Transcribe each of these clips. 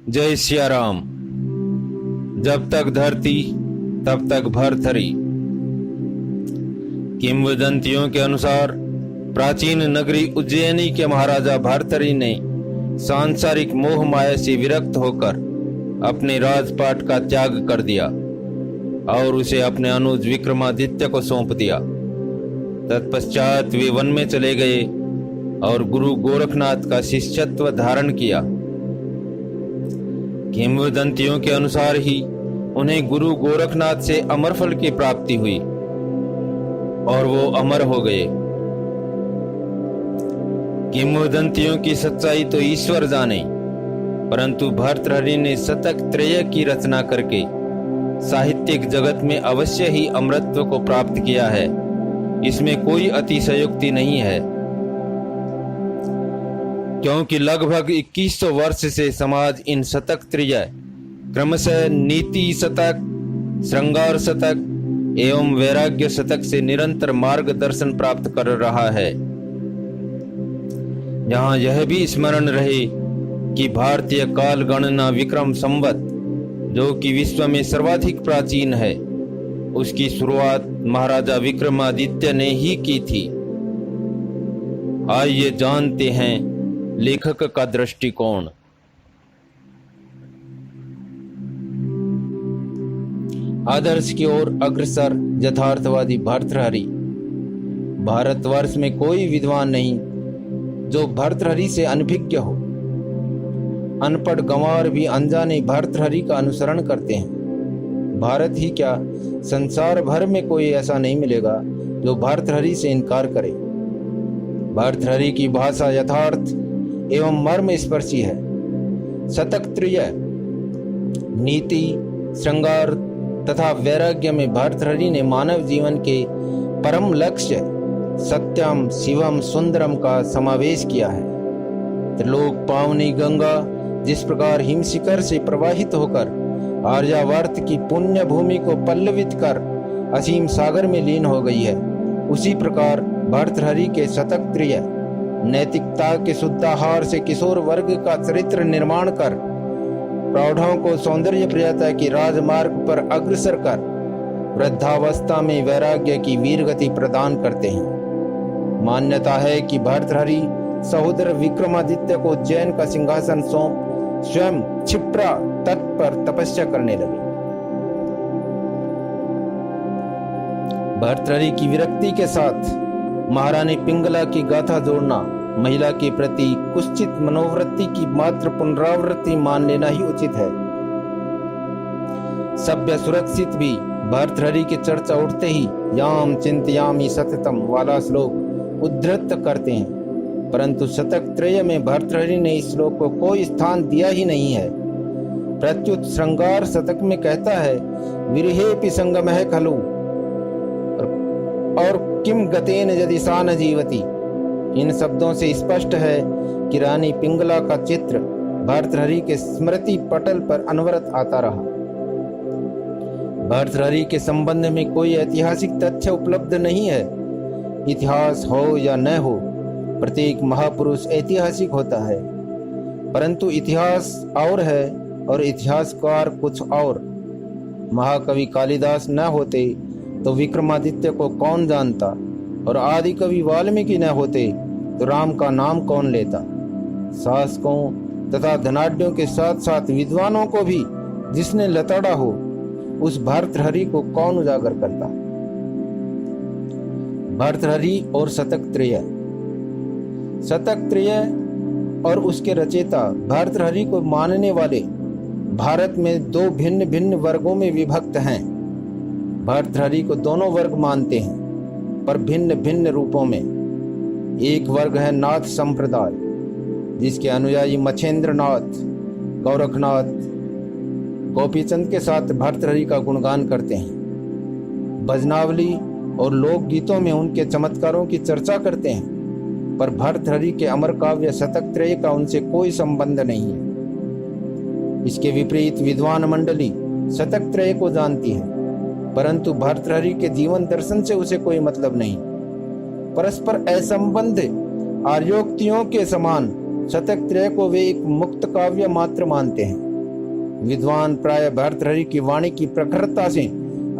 जय सिया राम। जब तक धरती तब तक भरथरी। किंवदंतियों के अनुसार प्राचीन नगरी उज्जैनी के महाराजा भरथरी ने सांसारिक मोह माया से विरक्त होकर अपने राजपाट का त्याग कर दिया और उसे अपने अनुज विक्रमादित्य को सौंप दिया। तत्पश्चात वे वन में चले गए और गुरु गोरखनाथ का शिष्यत्व धारण किया। किंवदंतियों के अनुसार ही उन्हें गुरु गोरखनाथ से अमर फल की प्राप्ति हुई और वो अमर हो गए। किंवदंतियों की सच्चाई तो ईश्वर जाने, परंतु भर्तृहरि ने शतक त्रय की रचना करके साहित्यिक जगत में अवश्य ही अमरत्व को प्राप्त किया है। इसमें कोई अतिशयोक्ति नहीं है, क्योंकि लगभग 2100 वर्ष से समाज इन शतक त्रय क्रमशः नीति शतक, श्रृंगार शतक एवं वैराग्य शतक से निरंतर मार्गदर्शन प्राप्त कर रहा है। यहाँ यह भी स्मरण रहे कि भारतीय काल गणना विक्रम संवत, जो कि विश्व में सर्वाधिक प्राचीन है, उसकी शुरुआत महाराजा विक्रमादित्य ने ही की थी। आइए जानते हैं लेखक का दृष्टिकोण। आदर्श की ओर अग्रसर यथार्थवादी भर्तृहरि। भारतवर्ष में कोई विद्वान नहीं जो भर्तृहरि से अनभिज्ञ हो। अनपढ़ गंवार भी अनजाने भर्तृहरि का अनुसरण करते हैं। भारत ही क्या, संसार भर में कोई ऐसा नहीं मिलेगा जो भर्तृहरि से इनकार करे। भर्तृहरि की भाषा यथार्थ एवं मर्म स्पर्शी है। शतक त्रय नीति, श्रृंगार तथा वैराग्य में भर्तृहरि ने मानव जीवन के परम लक्ष्य सत्यम शिवम सुंदरम का समावेश किया है। त्रिलोक पावनी गंगा जिस प्रकार हिमशिखर से प्रवाहित होकर आर्यावर्त की पुण्य भूमि को पल्लवित कर असीम सागर में लीन हो गई है, उसी प्रकार भर्तृहरि के शतक त्रय नैतिकता के शुद्धाहार से किशोर वर्ग का चरित्र निर्माण कर प्रौढ़ों को सौंदर्य प्रियता की राजमार्ग पर अग्रसर कर वृद्धावस्था में वैराग्य की वीर गति प्रदान करते हैं। मान्यता है कि भर्तृहरि सहोदर विक्रमादित्य को उज्जैन का सिंहासन सौंप स्वयं क्षिप्रा तट पर तपस्या करने लगे। भर्तृहरि की विरक्ति के साथ महारानी पिंगला की गाथा जोड़ना महिला के प्रति कुत्सित मनोवृत्ति की मात्र पुनरावृत्ति मान लेना ही उचित है। सभ्य सुरक्षित भी भर्तृहरि की चर्चा उठते ही याम चिंतयामि सततम वाला श्लोक उद्धृत करते हैं, परंतु शतक त्रय में भर्तृहरि ने इस श्लोक को कोई स्थान दिया ही नहीं है। प्रत्युत श्रृंगार शतक में कहता है विरहेपि संगमः खलु और किम गतेन यदि सा न जीवति। इन शब्दों से स्पष्ट है कि रानी पिंगला का चित्र भर्तृहरि के स्मृति पटल पर अनवरत आता रहा। भर्तृहरि के संबंध में कोई ऐतिहासिक तथ्य उपलब्ध नहीं है। इतिहास हो या न हो, प्रत्येक महापुरुष ऐतिहासिक होता है, परंतु इतिहास और है और इतिहासकार कुछ और। महाकवि कालिदास न होते तो विक्रमादित्य को कौन जानता, और आदि कवि वाल्मीकि न होते तो राम का नाम कौन लेता। शासकों तथा धनाढ्यों के साथ साथ विद्वानों को भी जिसने लताड़ा हो, उस भर्तृहरि को कौन उजागर करता। भर्तृहरि और शतक त्रय। शतक त्रय और उसके रचयिता भर्तृहरि को मानने वाले भारत में दो भिन्न भिन्न वर्गों में विभक्त हैं। भर्तृहरि को दोनों वर्ग मानते हैं, पर भिन्न भिन्न रूपों में। एक वर्ग है नाथ संप्रदाय, जिसके अनुयायी मच्छेंद्र नाथ, गोरखनाथ, गोपीचंद के साथ भर्तृहरि का गुणगान करते हैं। भजनावली और लोकगीतों में उनके चमत्कारों की चर्चा करते हैं, पर भर्तृहरि के अमर काव्य शतक त्रय का उनसे कोई संबंध नहीं है। इसके विपरीत विद्वान मंडली शतक त्रय को जानती है, परंतु भर्तृहरि के जीवन दर्शन से उसे कोई मतलब नहीं। परस्पर असंबंध आर्योक्तियों के समान शतक त्रय को वे एक मुक्त काव्य मात्र मानते हैं। विद्वान प्राय भर्तृहरि की वाणी की प्रखरता से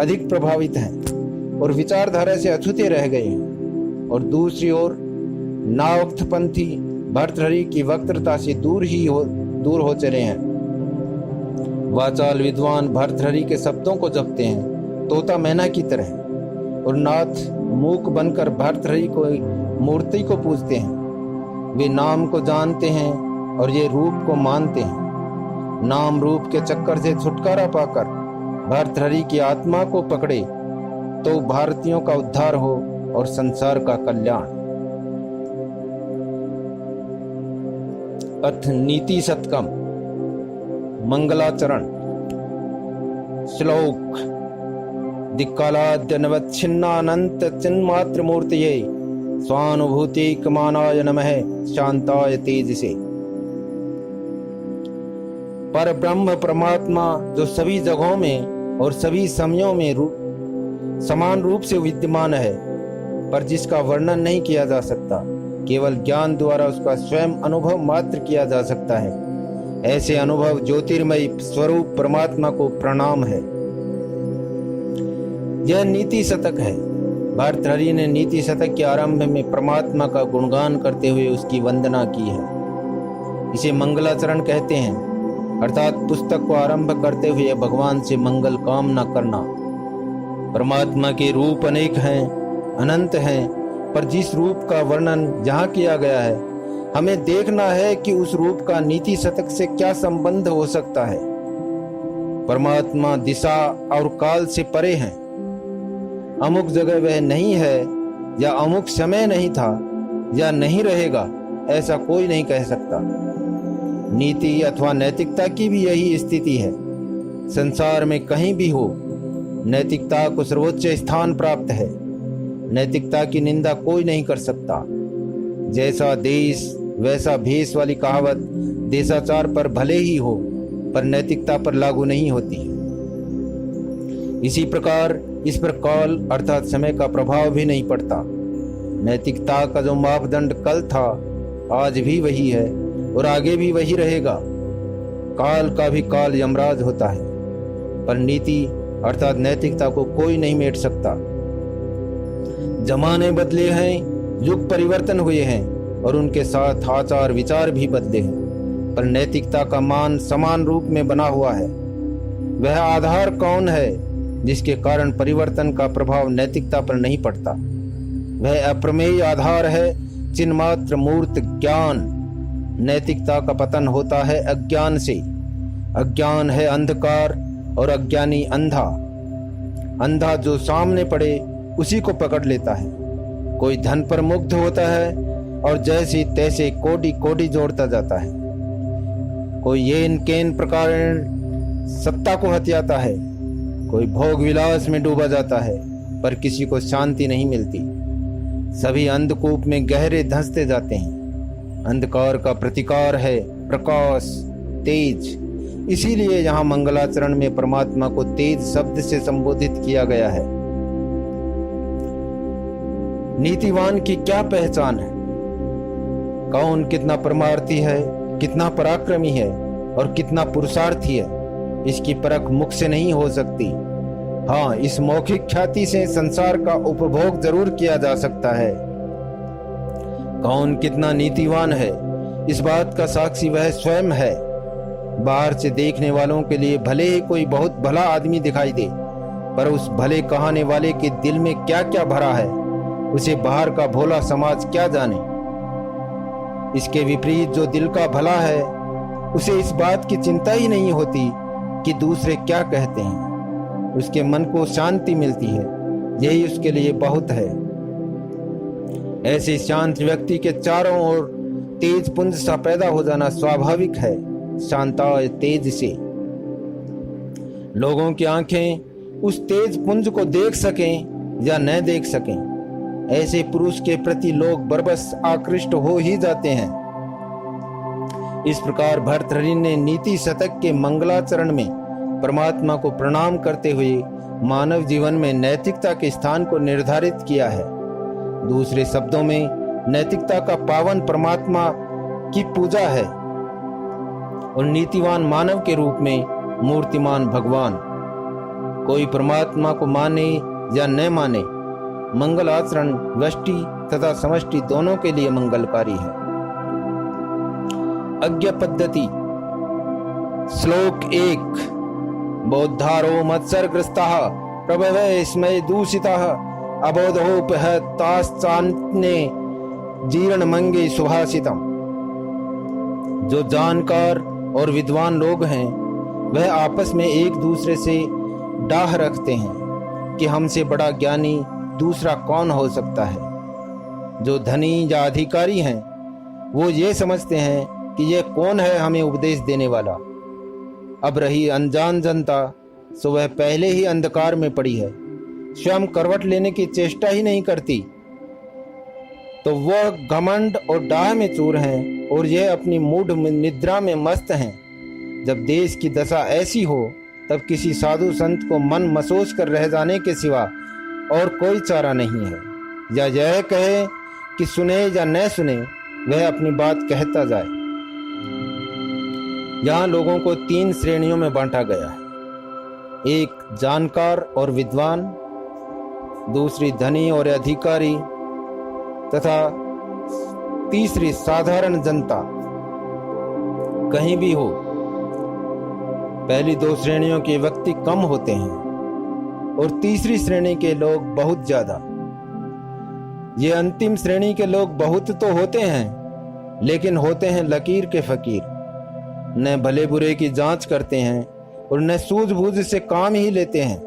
अधिक प्रभावित हैं और विचारधारा से अछूते रह गए हैं, और दूसरी ओर नावक्थपंथी भर्तृहरि की वक्तृता से दूर हो चले हैं। वाचाल विद्वान भर्तृहरि के शब्दों को जपते हैं तोता मैना की तरह, और नाथ मूक बनकर भर्तृहरि को मूर्ति को पूजते हैं। वे नाम को जानते हैं और ये रूप को मानते हैं। नाम रूप के चक्कर से छुटकारा पाकर भर्तृहरि की आत्मा को पकड़े तो भारतीयों का उद्धार हो और संसार का कल्याण। अर्थ नीति शतकम मंगलाचरण। श्लोक दिक्कालाद्य नवच्छिन्नानंत चिन्मात्र मूर्तये स्वानुभूति कमानाय नमः शांताय तेजसे। पर ब्रह्म परमात्मा जो सभी जगहों में और सभी समयों में समान रूप से विद्यमान है, पर जिसका वर्णन नहीं किया जा सकता, केवल ज्ञान द्वारा उसका स्वयं अनुभव मात्र किया जा सकता है, ऐसे अनुभव ज्योतिर्मय स्वरूप परमात्मा को प्रणाम है। यह नीति शतक है। भर्तृहरि ने नीति शतक के आरंभ में परमात्मा का गुणगान करते हुए उसकी वंदना की है। इसे मंगलाचरण कहते हैं, अर्थात पुस्तक को आरंभ करते हुए भगवान से मंगल कामना करना। परमात्मा के रूप अनेक हैं, अनंत हैं, पर जिस रूप का वर्णन यहाँ किया गया है, हमें देखना है कि उस रूप का नीति शतक से क्या संबंध हो सकता है। परमात्मा दिशा और काल से परे हैं। अमुक जगह वह नहीं है, या अमुक समय नहीं था, या नहीं रहेगा, ऐसा कोई नहीं कह सकता। नीति अथवा नैतिकता की भी यही स्थिति है। संसार में कहीं भी हो, नैतिकता को सर्वोच्च स्थान प्राप्त है। नैतिकता की निंदा कोई नहीं कर सकता। जैसा देश वैसा भेष वाली कहावत देशाचार पर भले ही हो, पर नैतिकता पर लागू नहीं होती। इसी प्रकार इस पर काल अर्थात समय का प्रभाव भी नहीं पड़ता। नैतिकता का जो मापदंड कल था, आज भी वही है और आगे भी वही रहेगा। काल का भी काल यमराज होता है, पर नीति अर्थात नैतिकता को कोई नहीं मेट सकता। जमाने बदले हैं, युग परिवर्तन हुए हैं, और उनके साथ आचार विचार भी बदले हैं, पर नैतिकता का मान समान रूप में बना हुआ है। वह आधार कौन है जिसके कारण परिवर्तन का प्रभाव नैतिकता पर नहीं पड़ता? वह अप्रमेय आधार है, चिन्मात्र मूर्त ज्ञान। नैतिकता का पतन होता है अज्ञान से। अज्ञान है अंधकार और अज्ञानी अंधा। अंधा जो सामने पड़े उसी को पकड़ लेता है। कोई धन पर मुग्ध होता है और जैसे तैसे कोटि कोटि जोड़ता जाता है। कोई येन केन प्रकार सत्ता को हथियाता है। कोई भोग विलास में डूबा जाता है, पर किसी को शांति नहीं मिलती। सभी अंधकूप में गहरे धंसते जाते हैं। अंधकार का प्रतिकार है प्रकाश, तेज। इसीलिए यहाँ मंगलाचरण में परमात्मा को तेज शब्द से संबोधित किया गया है। नीतिवान की क्या पहचान है? कौन कितना परमार्थी है, कितना पराक्रमी है और कितना पुरुषार्थी है, इसकी परख मुख से नहीं हो सकती। हाँ, इस मौखिक ख्याति से संसार का उपभोग जरूर किया जा सकता है। कौन कितना नीतिवान है, इस बात का साक्षी वह स्वयं है। बाहर से देखने वालों के लिए भले ही कोई बहुत भला आदमी दिखाई दे, पर उस भले कहाने वाले के दिल में क्या क्या भरा है, उसे बाहर का भोला समाज क्या जाने। इसके विपरीत जो दिल का भला है, उसे इस बात की चिंता ही नहीं होती कि दूसरे क्या कहते हैं। उसके मन को शांति मिलती है, यही उसके लिए बहुत है। ऐसे शांत व्यक्ति के चारों ओर तेज पुंज सा पैदा हो जाना स्वाभाविक है। शांताय तेज से लोगों की आंखें उस तेज पुंज को देख सकें या न देख सकें, ऐसे पुरुष के प्रति लोग बरबस आकृष्ट हो ही जाते हैं। इस प्रकार भर्तृहरि ने नीति शतक के मंगलाचरण में परमात्मा को प्रणाम करते हुए मानव जीवन में नैतिकता के स्थान को निर्धारित किया है। दूसरे शब्दों में, नैतिकता का पावन परमात्मा की पूजा है और नीतिवान मानव के रूप में मूर्तिमान भगवान। कोई परमात्मा को माने या न माने, मंगल आचरण व्यष्टि तथा समष्टि दोनों के लिए मंगलकारी है। अज्ञा पद्धति। श्लोक 1। बौद्धारो मत्सरग्रस्ताः प्रभवे स्मय दूषिताः अबोधोपहताश्चान्ये जीर्ण मंगे सुभाषितम। जो जानकार और विद्वान लोग हैं वह आपस में एक दूसरे से डाह रखते हैं कि हमसे बड़ा ज्ञानी दूसरा कौन हो सकता है। जो धनी या अधिकारी हैं वो ये समझते हैं कि ये कौन है हमें उपदेश देने वाला। अब रही अनजान जनता, सो वह पहले ही अंधकार में पड़ी है, स्वयं करवट लेने की चेष्टा ही नहीं करती, तो वह घमंड और डाह में चूर हैं और यह अपनी मूढ़ निद्रा में मस्त हैं। जब देश की दशा ऐसी हो तब किसी साधु संत को मन मसोस कर रह जाने के सिवा और कोई चारा नहीं है। या यह कहे कि सुने या न सुने, वह अपनी बात कहता जाए। यहाँ लोगों को 3 श्रेणियों में बांटा गया है। एक जानकार और विद्वान, दूसरी धनी और अधिकारी तथा तीसरी साधारण जनता। कहीं भी हो, पहली 2 श्रेणियों के व्यक्ति कम होते हैं और तीसरी श्रेणी के लोग बहुत ज्यादा। ये अंतिम श्रेणी के लोग बहुत तो होते हैं, लेकिन होते हैं लकीर के फकीर। न भले बुरे की जांच करते हैं और न सूझबूझ से काम ही लेते हैं।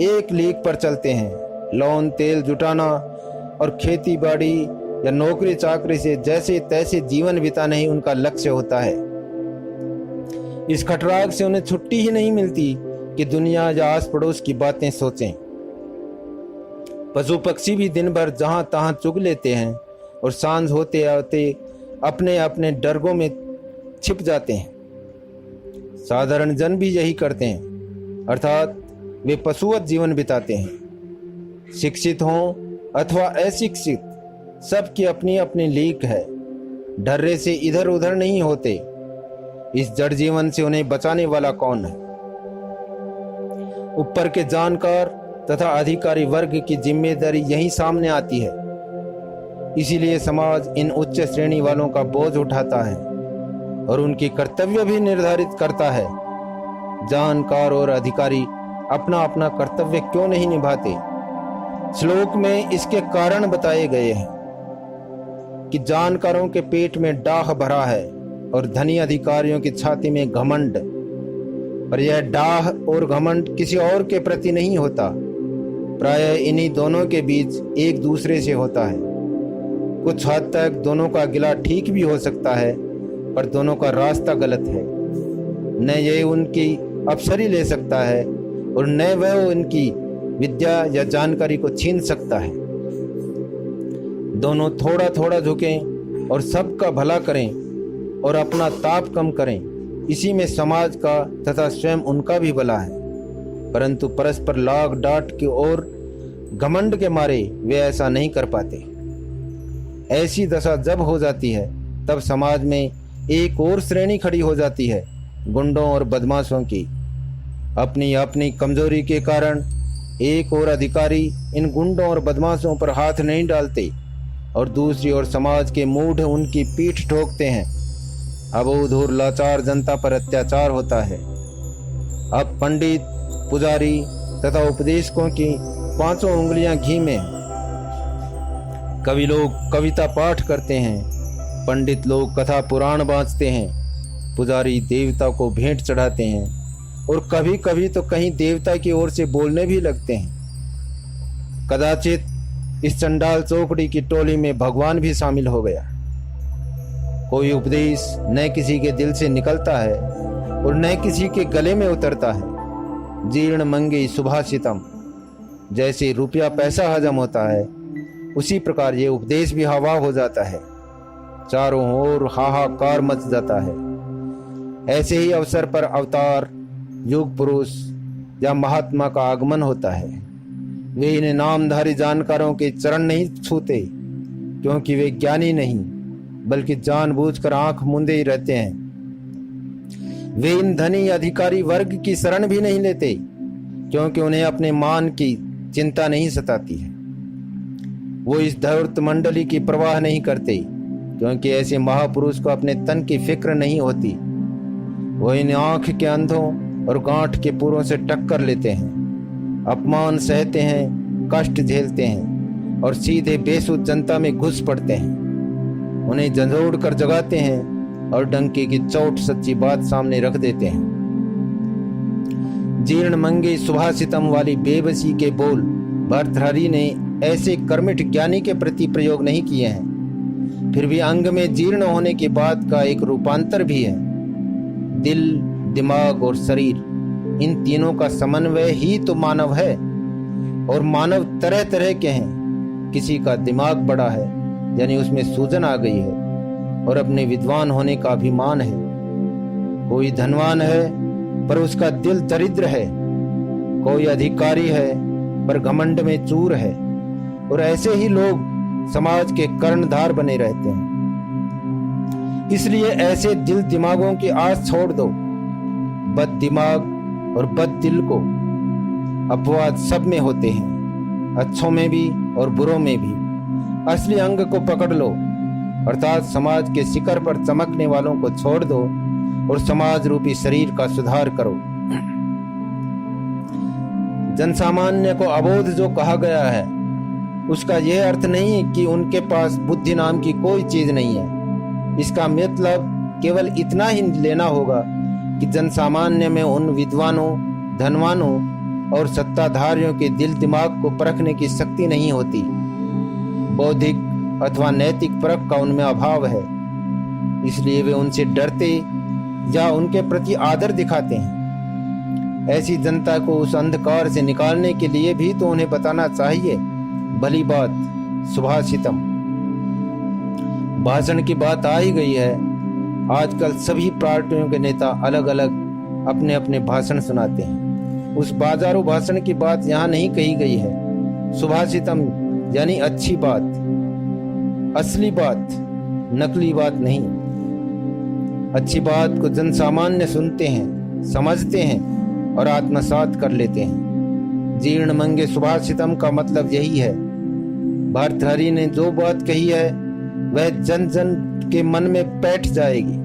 एक लीक पर चलते हैं। लौन तेल जुटाना और खेती बाड़ी या नौकरी चाकरी से जैसे तैसे जीवन बिताना ही उनका लक्ष्य होता है। इस खटराग से उन्हें छुट्टी ही नहीं मिलती कि दुनिया या आस पड़ोस की बातें सोचें। पशु पक्षी भी दिन भर जहां तहां चुग लेते हैं और सांझ होते आते अपने अपने डरगों में छिप जाते हैं। साधारण जन भी यही करते हैं, अर्थात वे पशुवत जीवन बिताते हैं। शिक्षित हों अथवा अशिक्षित, सबकी अपनी अपनी लीक है। डर्रे से इधर उधर नहीं होते। इस जड़ जीवन से उन्हें बचाने वाला कौन है? ऊपर के जानकार तथा अधिकारी वर्ग की जिम्मेदारी यही सामने आती है। इसीलिए समाज इन उच्च श्रेणी वालों का बोझ उठाता है और उनकी कर्तव्य भी निर्धारित करता है। जानकार और अधिकारी अपना अपना कर्तव्य क्यों नहीं निभाते? श्लोक में इसके कारण बताए गए हैं कि जानकारों के पेट में डाह भरा है और धनी अधिकारियों की छाती में घमंड। पर यह डाह और घमंड किसी और के प्रति नहीं होता, प्रायः इन्हीं दोनों के बीच एक दूसरे से होता है। कुछ हद तक दोनों का गिला ठीक भी हो सकता है, पर दोनों का रास्ता गलत है। न ये उनकी अफसरी ले सकता है और न वह उनकी विद्या या जानकारी को छीन सकता है। दोनों थोड़ा थोड़ा झुकें और सबका भला करें और अपना ताप कम करें, इसी में समाज का तथा स्वयं उनका भी भला है। परंतु परस्पर लाग डांट की और घमंड के मारे वे ऐसा नहीं कर पाते। ऐसी दशा जब हो जाती है तब समाज में एक और श्रेणी खड़ी हो जाती है, गुंडों और बदमाशों की। अपनी अपनी कमजोरी के कारण एक और अधिकारी इन गुंडों और बदमाशों पर हाथ नहीं डालते और दूसरी ओर समाज के मूढ़ उनकी पीठ ठोकते हैं। अबोध और लाचार जनता पर अत्याचार होता है। अब पंडित, पुजारी तथा उपदेशकों की 5 उंगलियां घी में हैं। कवि लोग कविता पाठ करते हैं, पंडित लोग कथा पुराण बाँचते हैं, पुजारी देवता को भेंट चढ़ाते हैं और कभी कभी तो कहीं देवता की ओर से बोलने भी लगते हैं। कदाचित इस चंडाल चौकड़ी की टोली में भगवान भी शामिल हो गया। कोई उपदेश न किसी के दिल से निकलता है और न किसी के गले में उतरता है। जीर्ण मंगे सुभाषितम। जैसे रुपया पैसा हजम होता है, उसी प्रकार ये उपदेश भी हवा हो जाता है। चारों ओर हाहाकार मच जाता है। ऐसे ही अवसर पर अवतार, युग पुरुष या महात्मा का आगमन होता है। वे इन नामधारी जानकारों के चरण नहीं छूते, क्योंकि वे ज्ञानी नहीं बल्कि जानबूझकर आंख मूंदे ही रहते हैं। वे इन धनी अधिकारी वर्ग की शरण भी नहीं लेते, क्योंकि उन्हें अपने मान की चिंता नहीं सताती है। वो इस धूर्त मंडली की परवाह नहीं करते, क्योंकि ऐसे महापुरुष को अपने तन की फिक्र नहीं होती। वो इन आंख के अंधों और गांठ के पुरों से टक्कर लेते हैं, अपमान सहते हैं, कष्ट झेलते हैं और सीधे बेसुध जनता में घुस पड़ते हैं। उन्हें झंझोड़ कर जगाते हैं और डंके की चोट सच्ची बात सामने रख देते हैं। जीर्ण मंगे सुभाषितम वाली बेबसी के बोल भर्तृहरि ने ऐसे कर्मिठ ज्ञानी के प्रति प्रयोग नहीं किए हैं। फिर भी अंग में जीर्ण होने की बात का एक रूपांतर भी है। दिल, दिमाग और शरीर, इन तीनों का समन्वय ही तो मानव है। और मानव तरह तरह के हैं। किसी का दिमाग बड़ा है, यानी उसमें सूजन आ गई है और अपने विद्वान होने का अभिमान है। कोई धनवान है पर उसका दिल दरिद्र है। कोई अधिकारी है पर घमंड में चूर है। और ऐसे ही लोग समाज के कर्णधार बने रहते हैं। इसलिए ऐसे दिल दिमागों की आस छोड़ दो। बद दिमाग और बद दिल को अपवाद सब में होते हैं, अच्छों में भी और बुरों में भी। असली अंग को पकड़ लो, अर्थात समाज के शिखर पर चमकने वालों को छोड़ दो और समाज रूपी शरीर का सुधार करो। जनसामान्य को अबोध जो कहा गया है, उसका यह अर्थ नहीं कि उनके पास बुद्धि नाम की कोई चीज नहीं है। इसका मतलब केवल इतना ही लेना होगा कि जनसामान्य में उन विद्वानों, धनवानों और सत्ताधारियों के दिल दिमाग को परखने की शक्ति नहीं होती। बौद्धिक अथवा नैतिक परख का उनमें अभाव है, इसलिए वे उनसे डरते या उनके प्रति आदर दिखाते हैं। ऐसी जनता को उस अंधकार से निकालने के लिए भी तो उन्हें बताना चाहिए। भली बात, सुभाषितम। भाषण की बात आ ही गई है। आजकल सभी पार्टियों के नेता अलग अलग अपने अपने भाषण सुनाते हैं। उस बाजारू भाषण की बात यहाँ नहीं कही गई है। सुभाषितम यानी अच्छी बात, असली बात, नकली बात नहीं। अच्छी बात को जनसामान्य सुनते हैं, समझते हैं और आत्मसात कर लेते हैं। जीर्ण मंगे सुभाषितम का मतलब यही है। भर्तृहरि ने जो बात कही है वह जन जन के मन में बैठ जाएगी।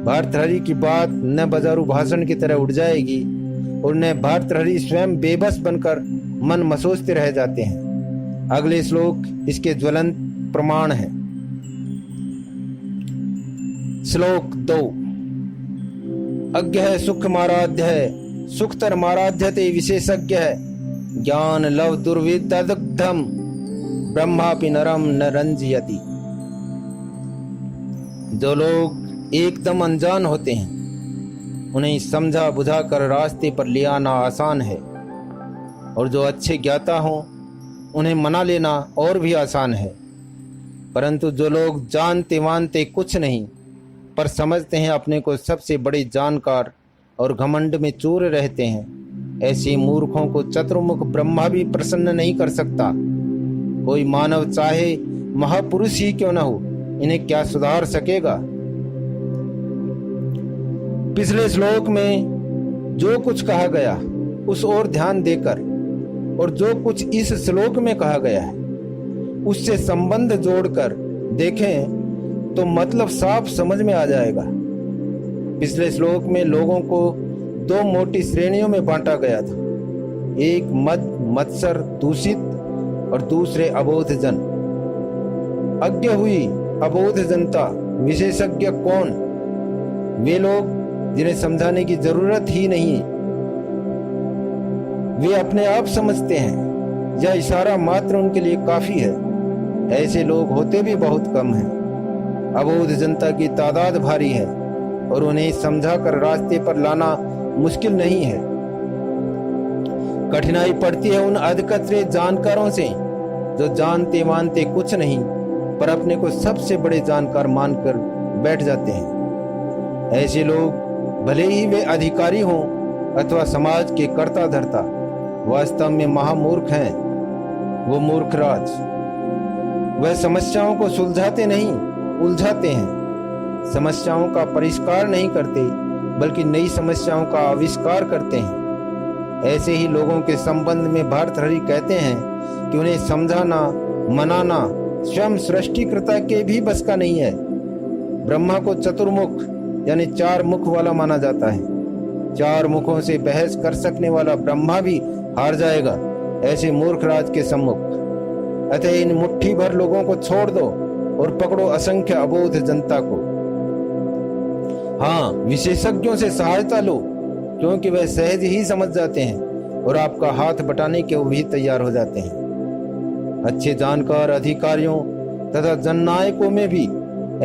भर्तृहरि की बात न बाजारू भाषण की तरह उड़ जाएगी और न भर्तृहरि स्वयं बेबस बनकर मन मसोचते रह जाते हैं। अगले श्लोक इसके ज्वलंत प्रमाण है। श्लोक 2। अज्ञ है सुख माराध्य है, सुखतर माराध्यते विशेषज्ञ है। ज्ञान लव दुर्विदग्धम ब्रह्मापि नरम न रंजयति। जो लोग एकदम अनजान होते हैं, उन्हें समझा बुझा कर रास्ते पर ले आना आसान है, और जो अच्छे ज्ञाता हों उन्हें मना लेना और भी आसान है। परंतु जो लोग जानते मानते कुछ नहीं पर समझते हैं अपने को सबसे बड़े जानकार और घमंड में चूर रहते हैं, ऐसे मूर्खों को चतुर्मुख ब्रह्मा भी प्रसन्न नहीं कर सकता। कोई मानव चाहे महापुरुष ही क्यों न हो, इन्हें क्या सुधार सकेगा। पिछले श्लोक में जो कुछ कहा गया उस ओर ध्यान देकर और जो कुछ इस श्लोक में कहा गया है उससे संबंध जोड़कर देखें तो मतलब साफ समझ में आ जाएगा। पिछले श्लोक में लोगों को दो मोटी श्रेणियों में बांटा गया था। एक मत्सर दूषित और दूसरे अबोध जन। अज्ञ हुई अबोध जनता। विशेषज्ञ कौन? वे लोग जिन्हें समझाने की जरूरत ही नहीं, वे अपने आप समझते हैं या इशारा मात्र उनके लिए काफी है। ऐसे लोग होते भी बहुत कम हैं। अबोध जनता की तादाद भारी है और उन्हें समझाकर रास्ते पर लाना मुश्किल नहीं है। कठिनाई पड़ती है उन अधकतरे जानकारों से जो जानते मानते कुछ नहीं पर अपने को सबसे बड़े जानकार मानकर बैठ जाते हैं। ऐसे लोग भले ही वे अधिकारी हों अथवा समाज के कर्ता धर्ता, वास्तव में महामूर्ख हैं। वो मूर्खराज। वह समस्याओं को सुलझाते नहीं, उलझाते हैं। समस्याओं का परिष्कार नहीं करते बल्कि नई समस्याओं का आविष्कार करते हैं। ऐसे ही लोगों के संबंध में भर्तृहरि कहते हैं कि उन्हें समझाना, मनाना स्वयं सृष्टिकर्ता के भी बस का नहीं है। ब्रह्मा को चतुर्मुख यानी 4 मुख वाला माना जाता है। 4 मुखों से बहस कर सकने वाला ब्रह्मा भी हार जाएगा ऐसे मूर्ख राज के सम्मुख। अतः इन मुट्ठी भर लोगों को छोड़ दो और पकड़ो असंख्य अबोध जनता को। हाँ, विशेषज्ञों से सहायता लो, क्योंकि वह सहज ही समझ जाते हैं और आपका हाथ बटाने के वो भी तैयार हो जाते हैं। अच्छे जानकार अधिकारियों तथा जननायकों में भी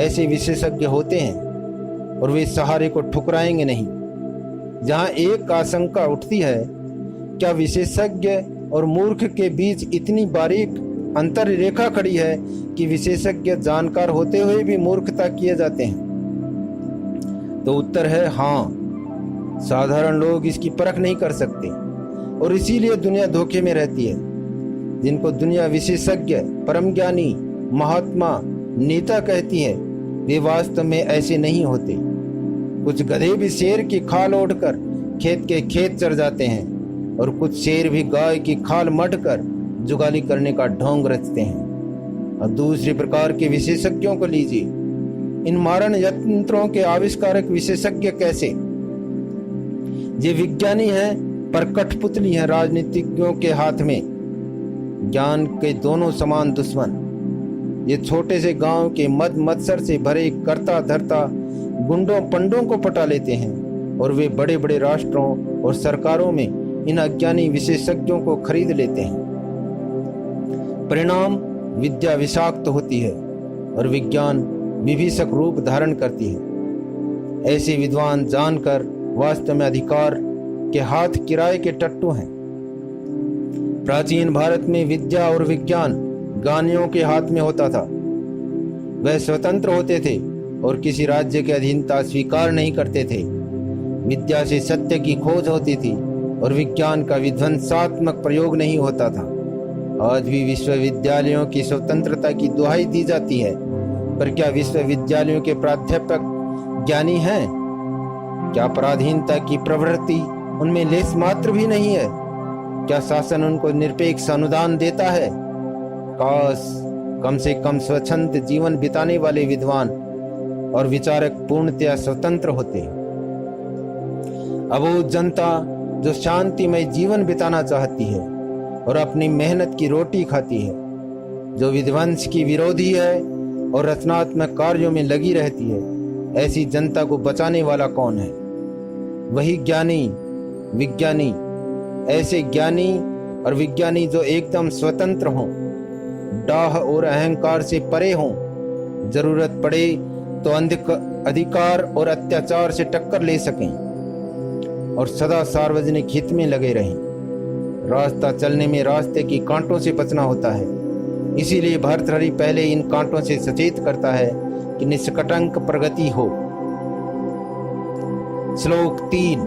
ऐसे विशेषज्ञ होते हैं और वे सहारे को ठुकराएंगे नहीं। जहाँ एक आशंका उठती है, क्या विशेषज्ञ और मूर्ख के बीच इतनी बारीक अंतर रेखा खड़ी है कि विशेषज्ञ जानकार होते हुए भी मूर्खता किए जाते हैं? तो उत्तर है हाँ। साधारण लोग इसकी परख नहीं कर सकते और इसीलिए दुनिया धोखे में रहती है। जिनको दुनिया विशेषज्ञ, परम ज्ञानी, महात्मा, नेता कहती है, वे वास्तव में ऐसे नहीं होते। कुछ गधे भी शेर की खाल ओढ़कर खेत के खेत चर जाते हैं और कुछ शेर भी गाय की खाल मढ़कर जुगाली करने का ढोंग रचते हैं। और दूसरे प्रकार के विशेषज्ञों को लीजिए। इन मारण यंत्रों के आविष्कारक विशेषज्ञ कैसे? ये विज्ञानी हैं पर कठपुतली हैं राजनीतिज्ञों के हाथ में, ज्ञान के दोनों समान दुश्मन। ये छोटे से गांव के मद मत्सर से भरे करता धरता गुंडों पंडों को पटा लेते हैं और वे बड़े बड़े राष्ट्रों और सरकारों में इन अज्ञानी विशेषज्ञों को खरीद लेते हैं। परिणाम, विद्या विषाक्त होती है और विज्ञान विभीषक रूप धारण करती है। ऐसे विद्वान जानकर वास्तव में अधिकार के हाथ किराए के टट्टू हैं। प्राचीन भारत में विद्या और विज्ञान ज्ञानियों के हाथ में होता था। वह स्वतंत्र होते थे और किसी राज्य की अधीनता स्वीकार नहीं करते थे। विद्या से सत्य की खोज होती थी और विज्ञान का विध्वंसात्मक प्रयोग नहीं होता था। आज भी विश्वविद्यालयों की स्वतंत्रता की दुहाई दी जाती है, पर क्या विश्वविद्यालयों के प्राध्यापक ज्ञानी हैं? क्या पराधीनता की प्रवृत्ति उनमें लेस मात्र भी नहीं है? क्या शासन उनको निरपेक्ष अनुदान देता है? काश कम से कम स्वच्छंद जीवन बिताने वाले विद्वान और विचारक पूर्णतया स्वतंत्र होते। अबोध जनता जो शांतिमय जीवन बिताना चाहती है और अपनी मेहनत की रोटी खाती है, जो विध्वंस की विरोधी है और रचनात्मक कार्यों में लगी रहती है, ऐसी जनता को बचाने वाला कौन है? वही ज्ञानी, विज्ञानी। ऐसे ज्ञानी और विज्ञानी जो एकदम स्वतंत्र हों, डाह और अहंकार से परे हों, जरूरत पड़े तो अधिकार और अत्याचार से टक्कर ले सकें और सदा सार्वजनिक हित में लगे रहें। रास्ता चलने में रास्ते की कांटों से बचना होता है। इसीलिए भर्तृहरि पहले इन कांटों से सचेत करता है कि निष्कटंक प्रगति हो। श्लोक 3।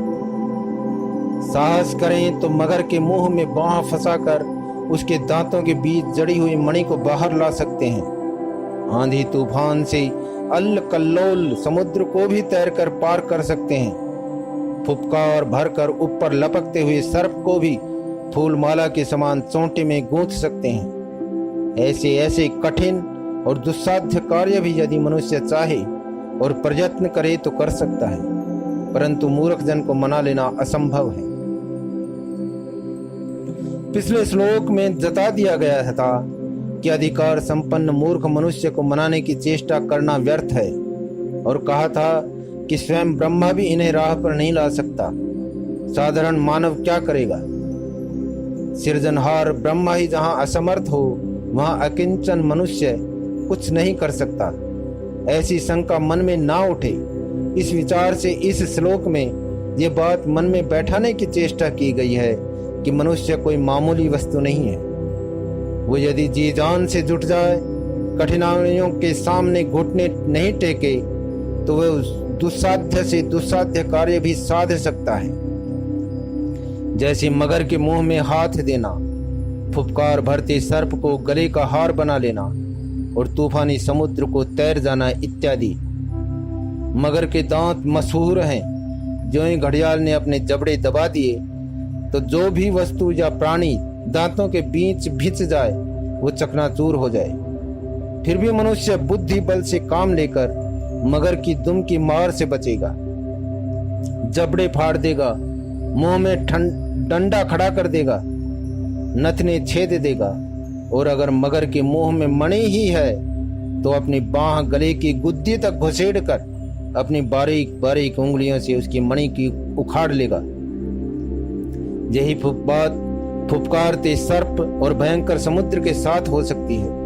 साहस करें तो मगर के मुंह में बांह फंसाकर उसके दांतों के बीच जड़ी हुई मणि को बाहर ला सकते हैं। आंधी तूफान से अल्ल कल्लोल समुद्र को भी तैरकर पार कर सकते हैं। फुफकार भरकर ऊपर लपकते हुए सर्प को भी फूलमाला के समान चोंटे में गूंथ सकते हैं। ऐसे ऐसे कठिन और दुस्साध्य कार्य भी यदि मनुष्य चाहे और प्रयत्न करे तो कर सकता है, परंतु मूर्ख जन को मना लेना असंभव है। पिछले श्लोक में जता दिया गया था कि अधिकार संपन्न मूर्ख मनुष्य को मनाने की चेष्टा करना व्यर्थ है और कहा था कि स्वयं ब्रह्मा भी इन्हें राह पर नहीं ला सकता। साधारण मानव क्या करेगा? सृजनहार ब्रह्मा ही जहां असमर्थ हो, वहां अकिंचन मनुष्य कुछ नहीं कर सकता। ऐसी शंका मन में ना उठे। इस विचार से इस श्लोक में ये बात मन में बैठाने की चेष्टा की गई है कि मनुष्य कोई मामूली वस्तु नहीं है। वो यदि जी जान से जुट जाए, कठिनाइयों के सामने घुटने नहीं टेके, तो वह दुस्साध्य से दुस्साध्य कार्य भी साध सकता है। जैसे मगर के मुंह में हाथ देना, फुफकार भरते सर्प को गले का हार बना लेना और तूफानी समुद्र को तैर जाना इत्यादि। मगर के दांत मशहूर हैं, ज्यों ही घड़ियाल ने अपने जबड़े दबा दिए तो जो भी वस्तु या प्राणी दांतों के बीच भिंच जाए वो चकनाचूर हो जाए। फिर भी मनुष्य बुद्धि बल से काम लेकर मगर की दुम की मार से बचेगा। जबड़े फाड़ देगा, मुंह में डंडा खड़ा कर देगा, नथने छेद देगा, और अगर मगर के मुंह में मणि ही है तो अपनी बाह गले की गुद्दी तक घुसेड़ कर अपनी बारीक बारीक उंगलियों से उसकी मणि की उखाड़ लेगा। यही फुफकारते सर्प और भयंकर समुद्र के साथ हो सकती है।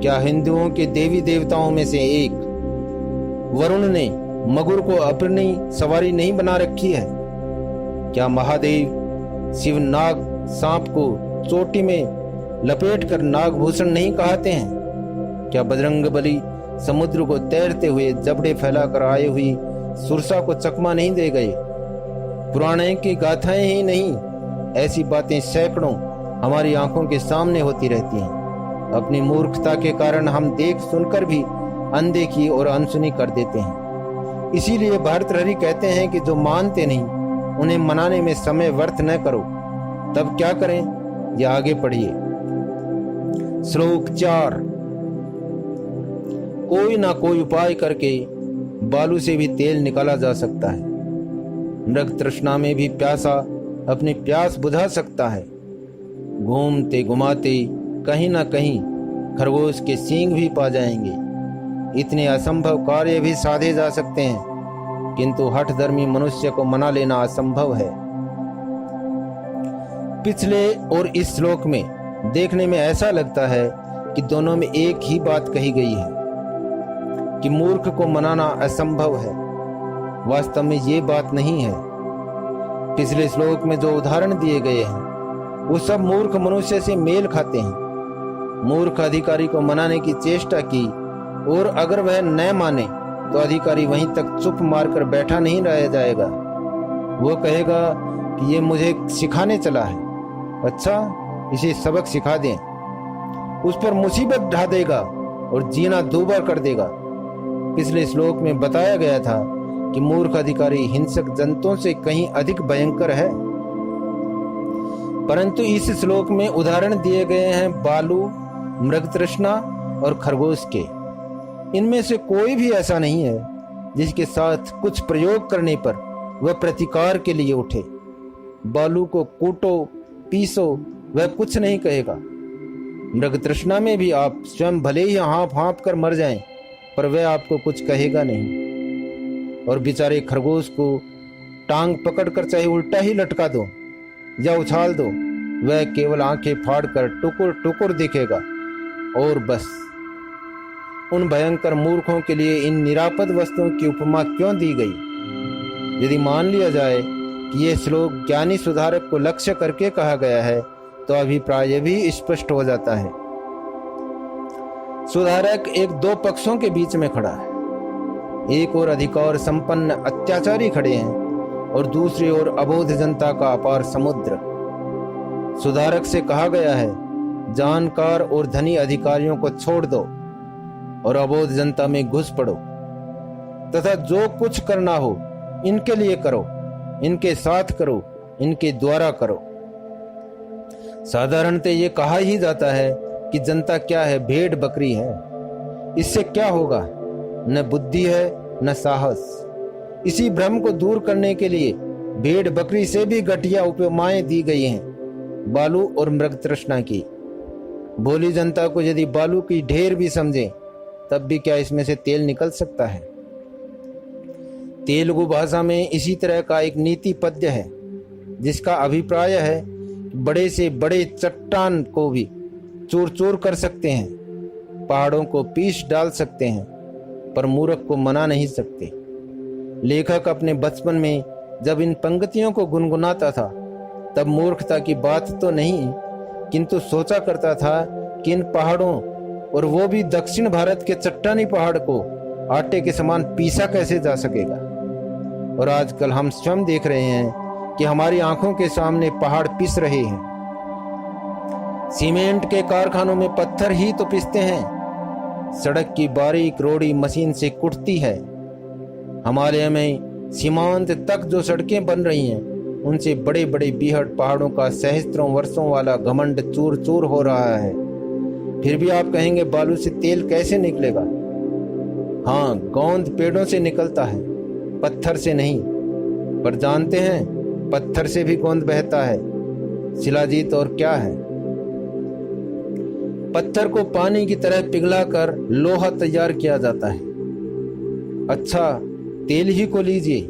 क्या हिंदुओं के देवी देवताओं में से एक वरुण ने मगुर को अपनी सवारी नहीं बना रखी है? क्या महादेव शिव नाग सांप को चोटी में लपेट कर नागभूषण नहीं कहते हैं? क्या बजरंगबली समुद्र को तैरते हुए जबड़े फैलाकर आए हुई सुरसा को चकमा नहीं दे गए? पुराने की गाथाएं ही नहीं, ऐसी बातें सैकड़ों हमारी आंखों के सामने होती रहती हैं। अपनी मूर्खता के कारण हम देख सुनकर भी अनदेखी और अनसुनी कर देते हैं। इसीलिए भर्तृहरि कहते हैं कि जो मानते नहीं उन्हें मनाने में समय व्यर्थ न करो। तब क्या करें, यह आगे पढ़िए। श्लोक 4। कोई ना कोई उपाय करके बालू से भी तेल निकाला जा सकता है। मृग तृष्णा में भी प्यासा अपनी प्यास बुझा सकता है। घूमते घुमाते कहीं ना कहीं खरगोश के सींग भी पा जाएंगे। इतने असंभव कार्य भी साधे जा सकते हैं, किंतु हठधर्मी मनुष्य को मना लेना असंभव है। पिछले और इस श्लोक में देखने में ऐसा लगता है कि दोनों में एक ही बात कही गई है कि मूर्ख को मनाना असंभव है। वास्तव में ये बात नहीं है। पिछले श्लोक में जो उदाहरण दिए गए हैं वो सब मूर्ख मनुष्य से मेल खाते हैं। मूर्ख अधिकारी को मनाने की चेष्टा की और अगर वह न माने तो अधिकारी वहीं तक चुप मारकर बैठा नहीं रह जाएगा। वो कहेगा कि ये मुझे सिखाने चला है, अच्छा इसे सबक सिखा दें। उस पर मुसीबत ढा देगा और जीना दूभर कर देगा। पिछले श्लोक में बताया गया था कि मूर्ख अधिकारी हिंसक जंतुओं से कहीं अधिक भयंकर है, परंतु इस श्लोक में उदाहरण दिए गए हैं बालू, मृगतृष्णा और खरगोश के। इनमें से कोई भी ऐसा नहीं है जिसके साथ कुछ प्रयोग करने पर वह प्रतिकार के लिए उठे। बालू को कूटो पीसो, वह कुछ नहीं कहेगा। मृगतृष्णा में भी आप स्वयं भले ही हाँफ हाँफ कर मर जाएं, पर वह आपको कुछ कहेगा नहीं। और बेचारे खरगोश को टांग पकड़कर चाहे उल्टा ही लटका दो या उछाल दो, वह केवल आंखें फाड़कर टुकुर टुकुर दिखेगा और बस। उन भयंकर मूर्खों के लिए इन निरापद वस्तुओं की उपमा क्यों दी गई? यदि मान लिया जाए कि यह श्लोक ज्ञानी सुधारक को लक्ष्य करके कहा गया है तो अभिप्राय भी स्पष्ट हो जाता है। सुधारक एक दो पक्षों के बीच में खड़ा है। एक ओर अधिकार संपन्न अत्याचारी खड़े हैं और दूसरी ओर अबोध जनता का अपार समुद्र। सुधारक से कहा गया है जानकार और धनी अधिकारियों को छोड़ दो और अबोध जनता में घुस पड़ो तथा जो कुछ करना हो इनके लिए करो, इनके साथ करो, इनके द्वारा करो। साधारणतः ये कहा ही जाता है कि जनता क्या है, भेड़ बकरी है, इससे क्या होगा, न बुद्धि है न साहस। इसी भ्रम को दूर करने के लिए भेड़ बकरी से भी घटिया उपमाएं दी गई हैं, बालू और मृग तृष्णा की। भोली जनता को यदि बालू की ढेर भी समझे तब भी क्या इसमें से तेल निकल सकता है? तेलुगु भाषा में इसी तरह का एक नीति पद्य है जिसका अभिप्राय है बड़े से बड़े चट्टान को भी चूर चूर कर सकते हैं, पहाड़ों को पीस डाल सकते हैं, पर मूर्ख को मना नहीं सकते। लेखक अपने बचपन में जब इन पंक्तियों को गुनगुनाता था तब मूर्खता की बात तो नहीं, किंतु सोचा करता था कि इन पहाड़ों और वो भी दक्षिण भारत के चट्टानी पहाड़ को आटे के समान पीसा कैसे जा सकेगा। और आजकल हम स्वयं देख रहे हैं कि हमारी आंखों के सामने पहाड़ पिस रहे हैं। सीमेंट के कारखानों में पत्थर ही तो पिसते हैं, सड़क की बारीक रोड़ी मशीन से कुटती है। हिमालय में सीमांत तक जो सड़कें बन रही हैं उनसे बड़े बड़े बीहड़ पहाड़ों का सहस्त्रों वर्षों वाला घमंड चूर चूर हो रहा है। फिर भी आप कहेंगे बालू से तेल कैसे निकलेगा? हाँ, गोंद पेड़ों से निकलता है, पत्थर से नहीं। पर जानते हैं, पत्थर से भी गोंद बहता है। शिलाजीत और क्या है? पत्थर को पानी की तरह पिघलाकर लोहा तैयार किया जाता है। अच्छा, तेल ही को लीजिए।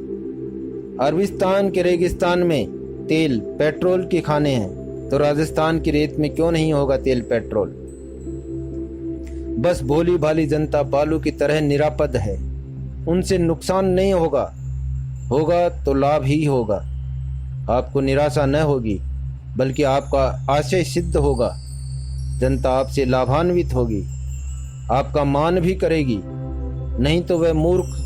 अरबिस्तान के रेगिस्तान में तेल पेट्रोल के खाने हैं, तो राजस्थान की रेत में क्यों नहीं होगा तेल पेट्रोल? बस भोली भाली जनता बालू की तरह निरापद है, उनसे नुकसान नहीं होगा, होगा तो लाभ ही होगा। आपको निराशा न होगी, बल्कि आपका आशय सिद्ध होगा। जनता आपसे लाभान्वित होगी, आपका मान भी करेगी। नहीं तो वह मूर्ख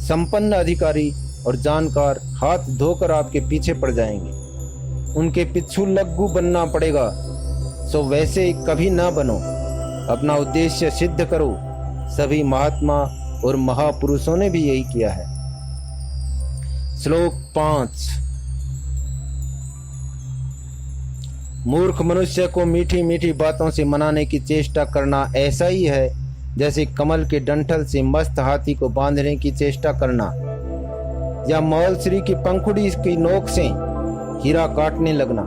संपन्न अधिकारी और जानकार हाथ धोकर आपके पीछे पड़ जाएंगे। उनके पिच्छू लग्गू बनना पड़ेगा। सो वैसे कभी ना बनो, अपना उद्देश्य सिद्ध करो। सभी महात्मा और महापुरुषों ने भी यही किया है। श्लोक 5। मूर्ख मनुष्य को मीठी मीठी बातों से मनाने की चेष्टा करना ऐसा ही है जैसे कमल के डंठल से मस्त हाथी को बांधने की चेष्टा करना, या मौलश्री की पंखुड़ी की नोक से हीरा काटने लगना